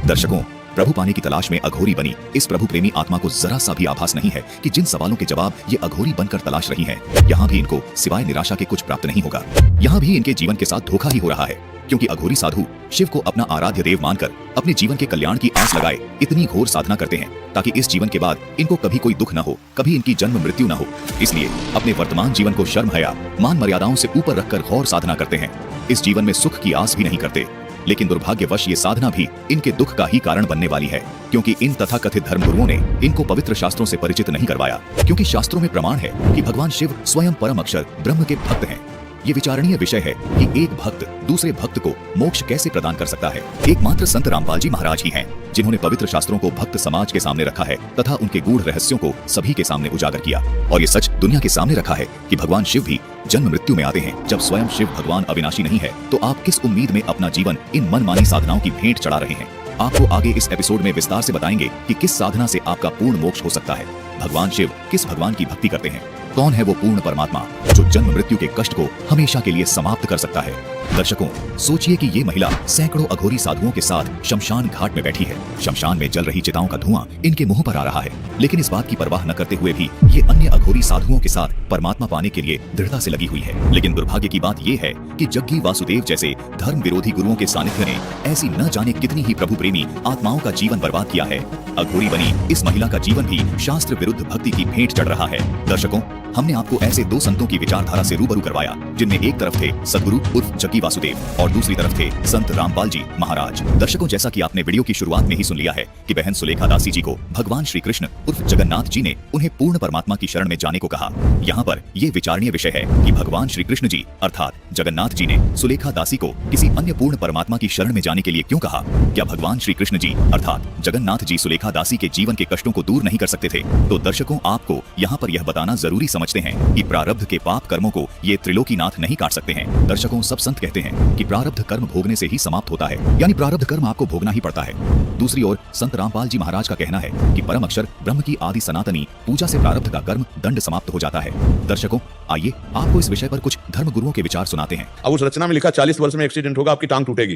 दर्शकों, प्रभु पाने की तलाश में अघोरी बनी इस प्रभु प्रेमी आत्मा को जरा सा भी आभास नहीं है कि जिन सवालों के जवाब ये अघोरी बनकर तलाश रही हैं, यहाँ भी इनको सिवाय निराशा के कुछ प्राप्त नहीं होगा। यहाँ भी इनके जीवन के साथ धोखा ही हो रहा है, क्योंकि अघोरी साधु शिव को अपना आराध्य देव मानकर अपने जीवन के कल्याण की आस लगाए इतनी घोर साधना करते हैं ताकि इस जीवन के बाद इनको कभी कोई दुख न हो, कभी इनकी जन्म मृत्यु न हो। इसलिए अपने वर्तमान जीवन को शर्म हया, मान मर्यादाओं से ऊपर रखकर घोर साधना करते हैं। इस जीवन में सुख की आस भी नहीं करते, लेकिन दुर्भाग्यवश ये साधना भी इनके दुख का ही कारण बनने वाली है, क्योंकि इन तथाकथित धर्मगुरुओं ने इनको पवित्र शास्त्रों से परिचित नहीं करवाया। क्योंकि शास्त्रों में प्रमाण है कि भगवान शिव स्वयं परम अक्षर ब्रह्म के भक्त हैं। ये विचारणीय विषय है कि एक भक्त दूसरे भक्त को मोक्ष कैसे प्रदान कर सकता है। एकमात्र संत रामपाल जी महाराज ही हैं जिन्होंने पवित्र शास्त्रों को भक्त समाज के सामने रखा है तथा उनके गूढ़ रहस्यों को सभी के सामने उजागर किया। और ये सच दुनिया के सामने रखा है कि भगवान शिव भी जन्म मृत्यु में आते हैं। जब स्वयं शिव भगवान अविनाशी नहीं है तो आप किस उम्मीद में अपना जीवन इन मनमानी साधनाओं की भेंट चढ़ा रहे हैं। आपको आगे इस एपिसोड में विस्तार से बताएंगे कि किस साधना से आपका पूर्ण मोक्ष हो सकता है। भगवान शिव किस भगवान की भक्ति करते हैं, कौन है वो पूर्ण परमात्मा जो जन्म मृत्यु के कष्ट को हमेशा के लिए समाप्त कर सकता है। दर्शकों, सोचिए कि ये महिला सैकड़ों अघोरी साधुओं के साथ शमशान घाट में बैठी है। शमशान में जल रही चिताओं का धुआं इनके मुंह पर आ रहा है, लेकिन इस बात की परवाह न करते हुए भी ये अन्य अघोरी साधुओं के साथ परमात्मा पाने के लिए दृढ़ता से लगी हुई है। लेकिन दुर्भाग्य की बात ये है कि जग्गी वासुदेव जैसे धर्म विरोधी गुरुओं के सानिध्य ने ऐसी न जाने कितनी ही प्रभु प्रेमी आत्माओं का जीवन बर्बाद किया है। अघोरी बनी इस महिला का जीवन भी शास्त्र विरुद्ध भक्ति की भेंट चढ़ रहा है। दर्शकों, हमने आपको ऐसे दो संतों की विचारधारा से रूबरू करवाया, जिनमें एक तरफ थे सदगुरु उर्फ जग्गी वासुदेव और दूसरी तरफ थे संत रामपाल जी महाराज। दर्शकों, जैसा कि आपने वीडियो की शुरुआत में ही सुन लिया है कि बहन सुलेखा दासी जी को भगवान श्री कृष्ण उर्फ जगन्नाथ जी ने उन्हें पूर्ण परमात्मा की शरण में जाने को कहा। यहाँ पर यह विचारणीय विषय है कि भगवान श्री कृष्ण जी अर्थात जगन्नाथ जी ने सुलेखा दासी को किसी अन्य पूर्ण परमात्मा की शरण में जाने के लिए क्यों कहा? क्या भगवान श्री कृष्ण जी अर्थात जगन्नाथ जी सुलेखा दासी के जीवन के कष्टों को दूर नहीं कर सकते थे? तो दर्शकों, आपको यहाँ पर यह बताना जरूरी समझते हैं कि प्रारब्ध के पाप कर्मों को ये त्रिलोकीनाथ नहीं काट सकते हैं। दर्शकों, सब संत कहते हैं कि प्रारब्ध कर्म भोगने से ही समाप्त होता है, यानी प्रारब्ध कर्म आपको भोगना ही पड़ता है। दूसरी ओर संत रामपाल जी महाराज का कहना है कि परम अक्षर ब्रह्म की आदि सनातनी पूजा से प्रारब्ध का कर्म दंड समाप्त हो जाता है। दर्शकों, आइए आपको इस विषय पर कुछ धर्म गुरुओं के विचार सुनाते हैं। अब उस रचना में लिखा 40 वर्ष में एक्सीडेंट होगा, आपकी टांग टूटेगी,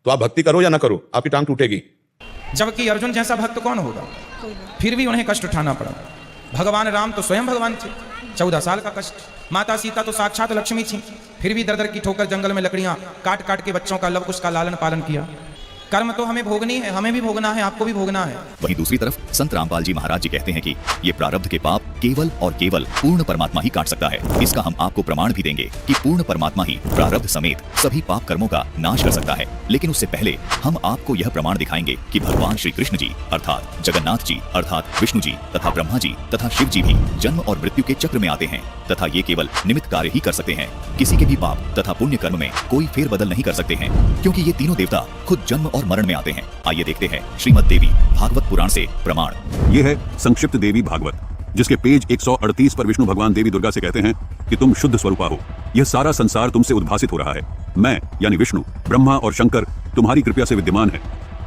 तो आप भक्ति करो या ना करो, आपकी टांग टूटेगी। जबकि अर्जुन जैसा भक्त कौन होगा? फिर भी उन्हें कष्ट उठाना पड़ा। भगवान राम तो स्वयं भगवान थे, 14 साल का कष्ट। माता सीता तो साक्षात लक्ष्मी थी, फिर भी दर दर की ठोकर जंगल में लकड़ियां काट काट के बच्चों का लव कुश का लालन पालन किया। कर्म तो हमें भोगनी है, हमें भी भोगना है, आपको भी भोगना है। वहीं दूसरी तरफ संत रामपाल जी महाराज जी कहते हैं कि ये प्रारब्ध के पाप केवल और केवल पूर्ण परमात्मा ही काट सकता है। इसका हम आपको प्रमाण भी देंगे कि पूर्ण परमात्मा ही प्रारब्ध समेत सभी पाप कर्मों का नाश कर सकता है। लेकिन उससे पहले हम आपको यह प्रमाण दिखाएंगे कि भगवान श्री कृष्ण जी अर्थात जगन्नाथ जी अर्थात विष्णु जी तथा ब्रह्मा जी तथा शिव जी भी जन्म और मृत्यु के चक्र में आते हैं तथा ये केवल निमित्त कार्य ही कर सकते हैं। किसी के भी पाप तथा पुण्य कर्म में कोई फेरबदल नहीं कर सकते हैं, क्योंकि ये तीनों देवता खुद जन्म और मरण में आते हैं। आइए देखते हैं श्रीमद् देवी भागवत पुराण से प्रमाण। ये है संक्षिप्त देवी भागवत, जिसके पेज 138 पर विष्णु भगवान देवी दुर्गा से कहते हैं कि तुम शुद्ध स्वरूपा हो, यह सारा संसार तुमसे उद्भासित हो रहा है। मैं यानी विष्णु, ब्रह्मा और शंकर तुम्हारी कृपया से विद्यमान है।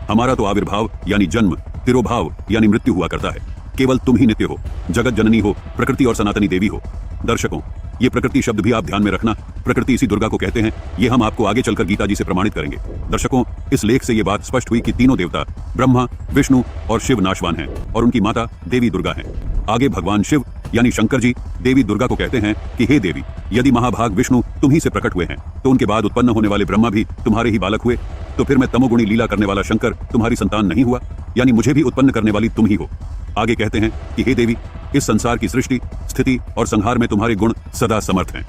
हमारा तो आविर्भाव यानी जन्म, तिरोभाव यानी मृत्यु हुआ करता है। केवल तुम ही नित्य हो, जगत जननी हो, प्रकृति और सनातनी देवी हो। दर्शकों, ये प्रकृति शब्द भी आप ध्यान में रखना, प्रकृति इसी दुर्गा को कहते हैं। ये हम आपको आगे चलकर गीता जी से प्रमाणित करेंगे। दर्शकों, इस लेख से ये बात स्पष्ट हुई कि तीनों देवता ब्रह्मा, विष्णु और शिव नाशवान हैं और उनकी माता देवी दुर्गा हैं। आगे भगवान शिव यानी शंकर जी देवी दुर्गा को कहते हैं कि हे देवी, यदि महाभाग विष्णु तुम ही से प्रकट हुए हैं तो उनके बाद उत्पन्न होने वाले ब्रह्मा भी तुम्हारे ही बालक हुए, तो फिर मैं तमोगुणी लीला करने वाला शंकर तुम्हारी संतान नहीं हुआ, यानी मुझे भी उत्पन्न करने वाली तुम ही हो। आगे कहते हैं कि हे देवी, इस संसार की सृष्टि, स्थिति और संहार में तुम्हारे गुण सदा समर्थ हैं।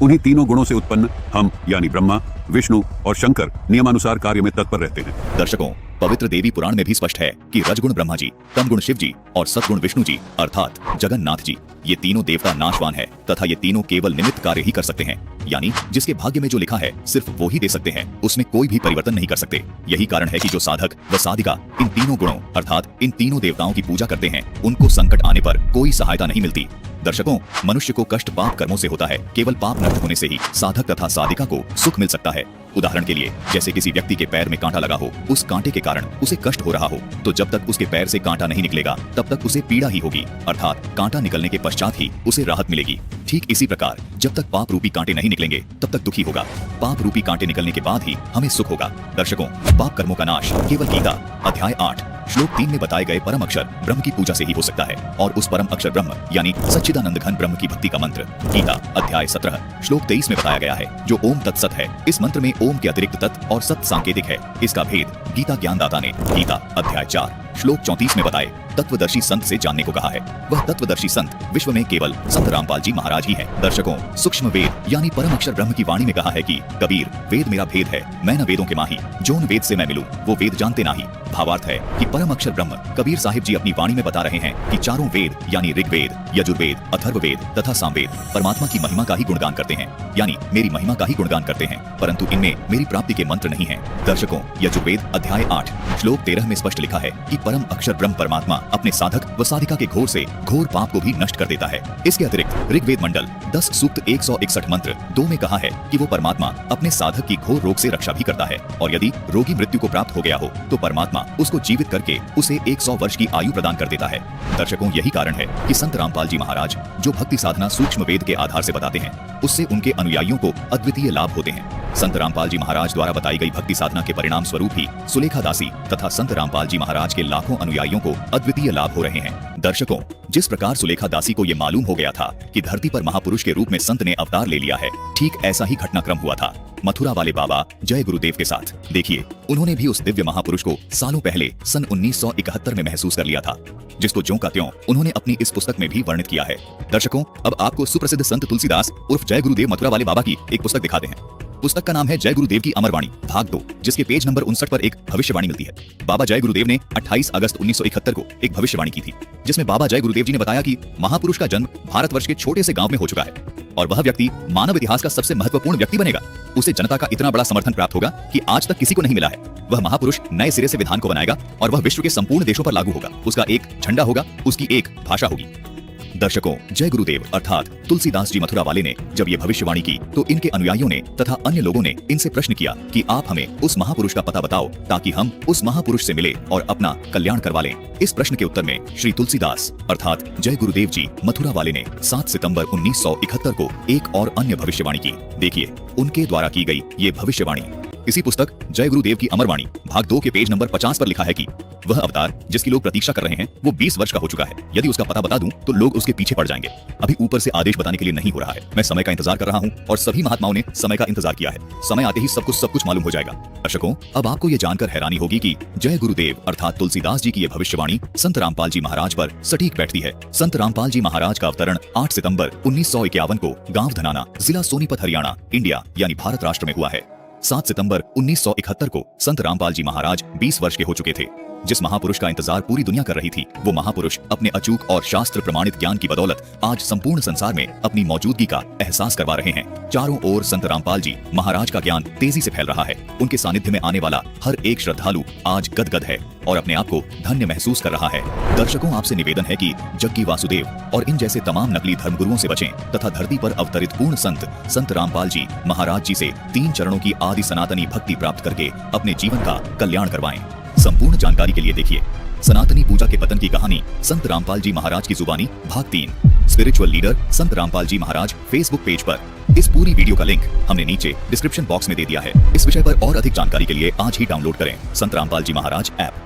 उन्हीं तीनों गुणों से उत्पन्न हम यानी ब्रह्मा, विष्णु और शंकर नियमानुसार कार्य में तत्पर रहते हैं। दर्शकों, पवित्र देवी पुराण में भी स्पष्ट है कि रजगुण ब्रह्मा जी, तमगुण शिव जी और सतगुण विष्णु जी अर्थात जगन्नाथ जी, ये तीनों देवता नाशवान है तथा ये तीनों केवल निमित्त कार्य ही कर सकते हैं, यानी जिसके भाग्य में जो लिखा है सिर्फ वो ही दे सकते हैं, उसमें कोई भी परिवर्तन नहीं कर सकते। यही कारण है कि जो साधक व साधिका इन तीनों गुणों अर्थात इन तीनों देवताओं की पूजा करते हैं, उनको संकट आने पर कोई सहायता नहीं मिलती। दर्शकों, मनुष्य को कष्ट पाप कर्मों से होता है, केवल पाप नष्ट होने से ही साधक तथा साधिका को सुख मिल सकता है। उदाहरण के लिए, जैसे किसी व्यक्ति के पैर में कांटा लगा हो, उस कांटे के कारण उसे कष्ट हो रहा हो, तो जब तक उसके पैर से कांटा नहीं निकलेगा तब तक उसे पीड़ा ही होगी, अर्थात कांटा निकलने के पश्चात ही उसे राहत मिलेगी। ठीक इसी प्रकार जब तक पाप रूपी कांटे नहीं निकलेंगे तब तक दुखी होगा, पाप रूपी कांटे निकलने के बाद ही हमें सुख होगा। दर्शकों, पाप कर्मों का नाश केवल गीता अध्याय 8 श्लोक 3 में बताए गए परम अक्षर ब्रह्म की पूजा से ही हो सकता है, और उस परम अक्षर ब्रह्म यानी सच्चिदानंद घन ब्रह्म की भक्ति का मंत्र गीता अध्याय 17 श्लोक 23 में बताया गया है, जो ओम तत्सत है। इस मंत्र में ओम के अतिरिक्त तत् और सत सांकेतिक है। इसका भेद गीता ज्ञानदाता ने गीता अध्याय 4 श्लोक 34 में बताए तत्वदर्शी संत से जानने को कहा है। वह तत्वदर्शी संत विश्व में केवल संत रामपाल जी महाराज ही हैं। दर्शकों, सूक्ष्म वेद यानी परम अक्षर ब्रह्म की वाणी में कहा है कि कबीर, वेद मेरा भेद है, मैं न वेदों के माही, जोन वेद से मैं मिलूं वो वेद जानते नाही। भावार्थ है कि परम अक्षर ब्रह्म कबीर साहिब जी अपनी वाणी में बता रहे हैं कि चारों वेद यानी ऋग्वेद, यजुर्वेद, अथर्ववेद तथा सामवेद परमात्मा की महिमा का ही गुणगान करते हैं, यानी मेरी महिमा का ही गुणगान करते हैं, परंतु इनमें मेरी प्राप्ति के मंत्र नहीं है। दर्शकों, यजुर्वेद अध्याय 8 श्लोक 13 में स्पष्ट लिखा है कि परम अक्षर ब्रह्म परमात्मा अपने साधक व साधिका के घोर से घोर पाप को भी नष्ट कर देता है। इसके अतिरिक्त ऋग्वेद मंडल 10 सूक्त 161 मंत्र 2 में कहा है कि वो परमात्मा अपने साधक की घोर रोग से रक्षा भी करता है और यदि रोगी मृत्यु को प्राप्त हो गया हो तो परमात्मा उसको जीवित करके उसे 100 वर्ष की आयु प्रदान कर देता है। दर्शकों, यही कारण है कि संत रामपाल जी महाराज जो भक्ति साधना सूक्ष्म वेद के आधार से बताते हैं, उससे उनके अनुयायियों को अद्वितीय लाभ होते हैं। संत रामपाल जी महाराज द्वारा बताई गई भक्ति साधना के परिणाम स्वरूप ही सुलेखा दासी तथा संत रामपाल जी महाराज के लाखों अनुयायियों को अद्वितीय लाभ हो रहे हैं। दर्शकों, जिस प्रकार सुलेखा दासी को ये मालूम हो गया था कि धरती पर महापुरुष के रूप में संत ने अवतार ले लिया है, ठीक ऐसा ही घटनाक्रम हुआ था मथुरा वाले बाबा जय गुरुदेव के साथ। देखिए, उन्होंने भी उस दिव्य महापुरुष को सालों पहले सन 1971 में महसूस कर लिया था, जिसको ज्यों का त्यों उन्होंने अपनी इस पुस्तक में भी वर्णित किया है। दर्शकों, अब आपको सुप्रसिद्ध संत तुलसीदास उर्फ जय गुरुदेव मथुरा वाले बाबा की एक पुस्तक दिखाते हैं। पुस्तक का नाम है जय गुरुदेव की अमरवाणी भाग 2, जिसके पेज नंबर 59 पर एक भविष्यवाणी मिलती है। बाबा जय गुरुदेव ने 28 अगस्त 1971 को एक भविष्यवाणी की थी, जिसमें बाबा जय गुरुदेव जी ने बताया कि महापुरुष का जन्म भारतवर्ष के छोटे से गांव में हो चुका है और वह व्यक्ति मानव इतिहास का सबसे महत्वपूर्ण व्यक्ति बनेगा। उसे जनता का इतना बड़ा समर्थन प्राप्त होगा कि आज तक किसी को नहीं मिला है। वह महापुरुष नए सिरे से विधान को बनाएगा और वह विश्व के संपूर्ण देशों पर लागू होगा। उसका एक झंडा होगा, उसकी एक भाषा होगी। दर्शकों, जय गुरुदेव अर्थात तुलसीदास जी मथुरा वाले ने जब ये भविष्यवाणी की तो इनके अनुयायियों ने तथा अन्य लोगों ने इनसे प्रश्न किया कि आप हमें उस महापुरुष का पता बताओ ताकि हम उस महापुरुष से मिले और अपना कल्याण करवा लें। इस प्रश्न के उत्तर में श्री तुलसीदास अर्थात जय गुरुदेव जी मथुरा वाले ने 7 सितंबर 1971 को एक और अन्य भविष्यवाणी की। देखिए, उनके द्वारा की गई ये भविष्यवाणी। इसी पुस्तक जय गुरुदेव की अमरवाणी भाग 2 के पेज नंबर 50 पर लिखा है कि वह अवतार जिसकी लोग प्रतीक्षा कर रहे हैं वो 20 वर्ष का हो चुका है। यदि उसका पता बता दूं तो लोग उसके पीछे पड़ जाएंगे। अभी ऊपर से आदेश बताने के लिए नहीं हो रहा है। मैं समय का इंतजार कर रहा हूं और सभी महात्माओं ने समय का इंतजार किया है। समय आते ही सबको सब कुछ मालूम हो जाएगा। दर्शकों, अब आपको ये जानकर हैरानी होगी कि जय गुरुदेव अर्थात तुलसीदास जी की ये भविष्यवाणी संत रामपाल जी महाराज पर सटीक बैठती है। संत रामपाल जी महाराज का अवतरण 8 सितंबर 1951 को गांव धनाना, जिला सोनीपत, हरियाणा, इंडिया यानी भारत राष्ट्र में हुआ है। 7 सितंबर 1971 को संत रामपाल जी महाराज 20 वर्ष के हो चुके थे। जिस महापुरुष का इंतजार पूरी दुनिया कर रही थी, वो महापुरुष अपने अचूक और शास्त्र प्रमाणित ज्ञान की बदौलत आज संपूर्ण संसार में अपनी मौजूदगी का एहसास करवा रहे हैं। चारों ओर संत रामपाल जी महाराज का ज्ञान तेजी से फैल रहा है। उनके सानिध्य में आने वाला हर एक श्रद्धालु आज गदगद है और अपने आप को धन्य महसूस कर रहा है। दर्शकों, आपसे निवेदन है कि जग्गी वासुदेव और इन जैसे तमाम नकली धर्मगुरुओं से बचें तथा धरती पर अवतरित पूर्ण संत रामपाल जी महाराज जी से 3 चरणों की आदि सनातनी भक्ति प्राप्त करके अपने जीवन का कल्याण करवाएं। संपूर्ण जानकारी के लिए देखिए सनातनी पूजा के पतन की कहानी संत रामपाल जी महाराज की जुबानी भाग 3, स्पिरिचुअल लीडर संत रामपाल जी महाराज फेसबुक पेज पर। इस पूरी वीडियो का लिंक हमने नीचे डिस्क्रिप्शन बॉक्स में दे दिया है। इस विषय पर और अधिक जानकारी के लिए आज ही डाउनलोड करें संत रामपाल जी महाराज ऐप।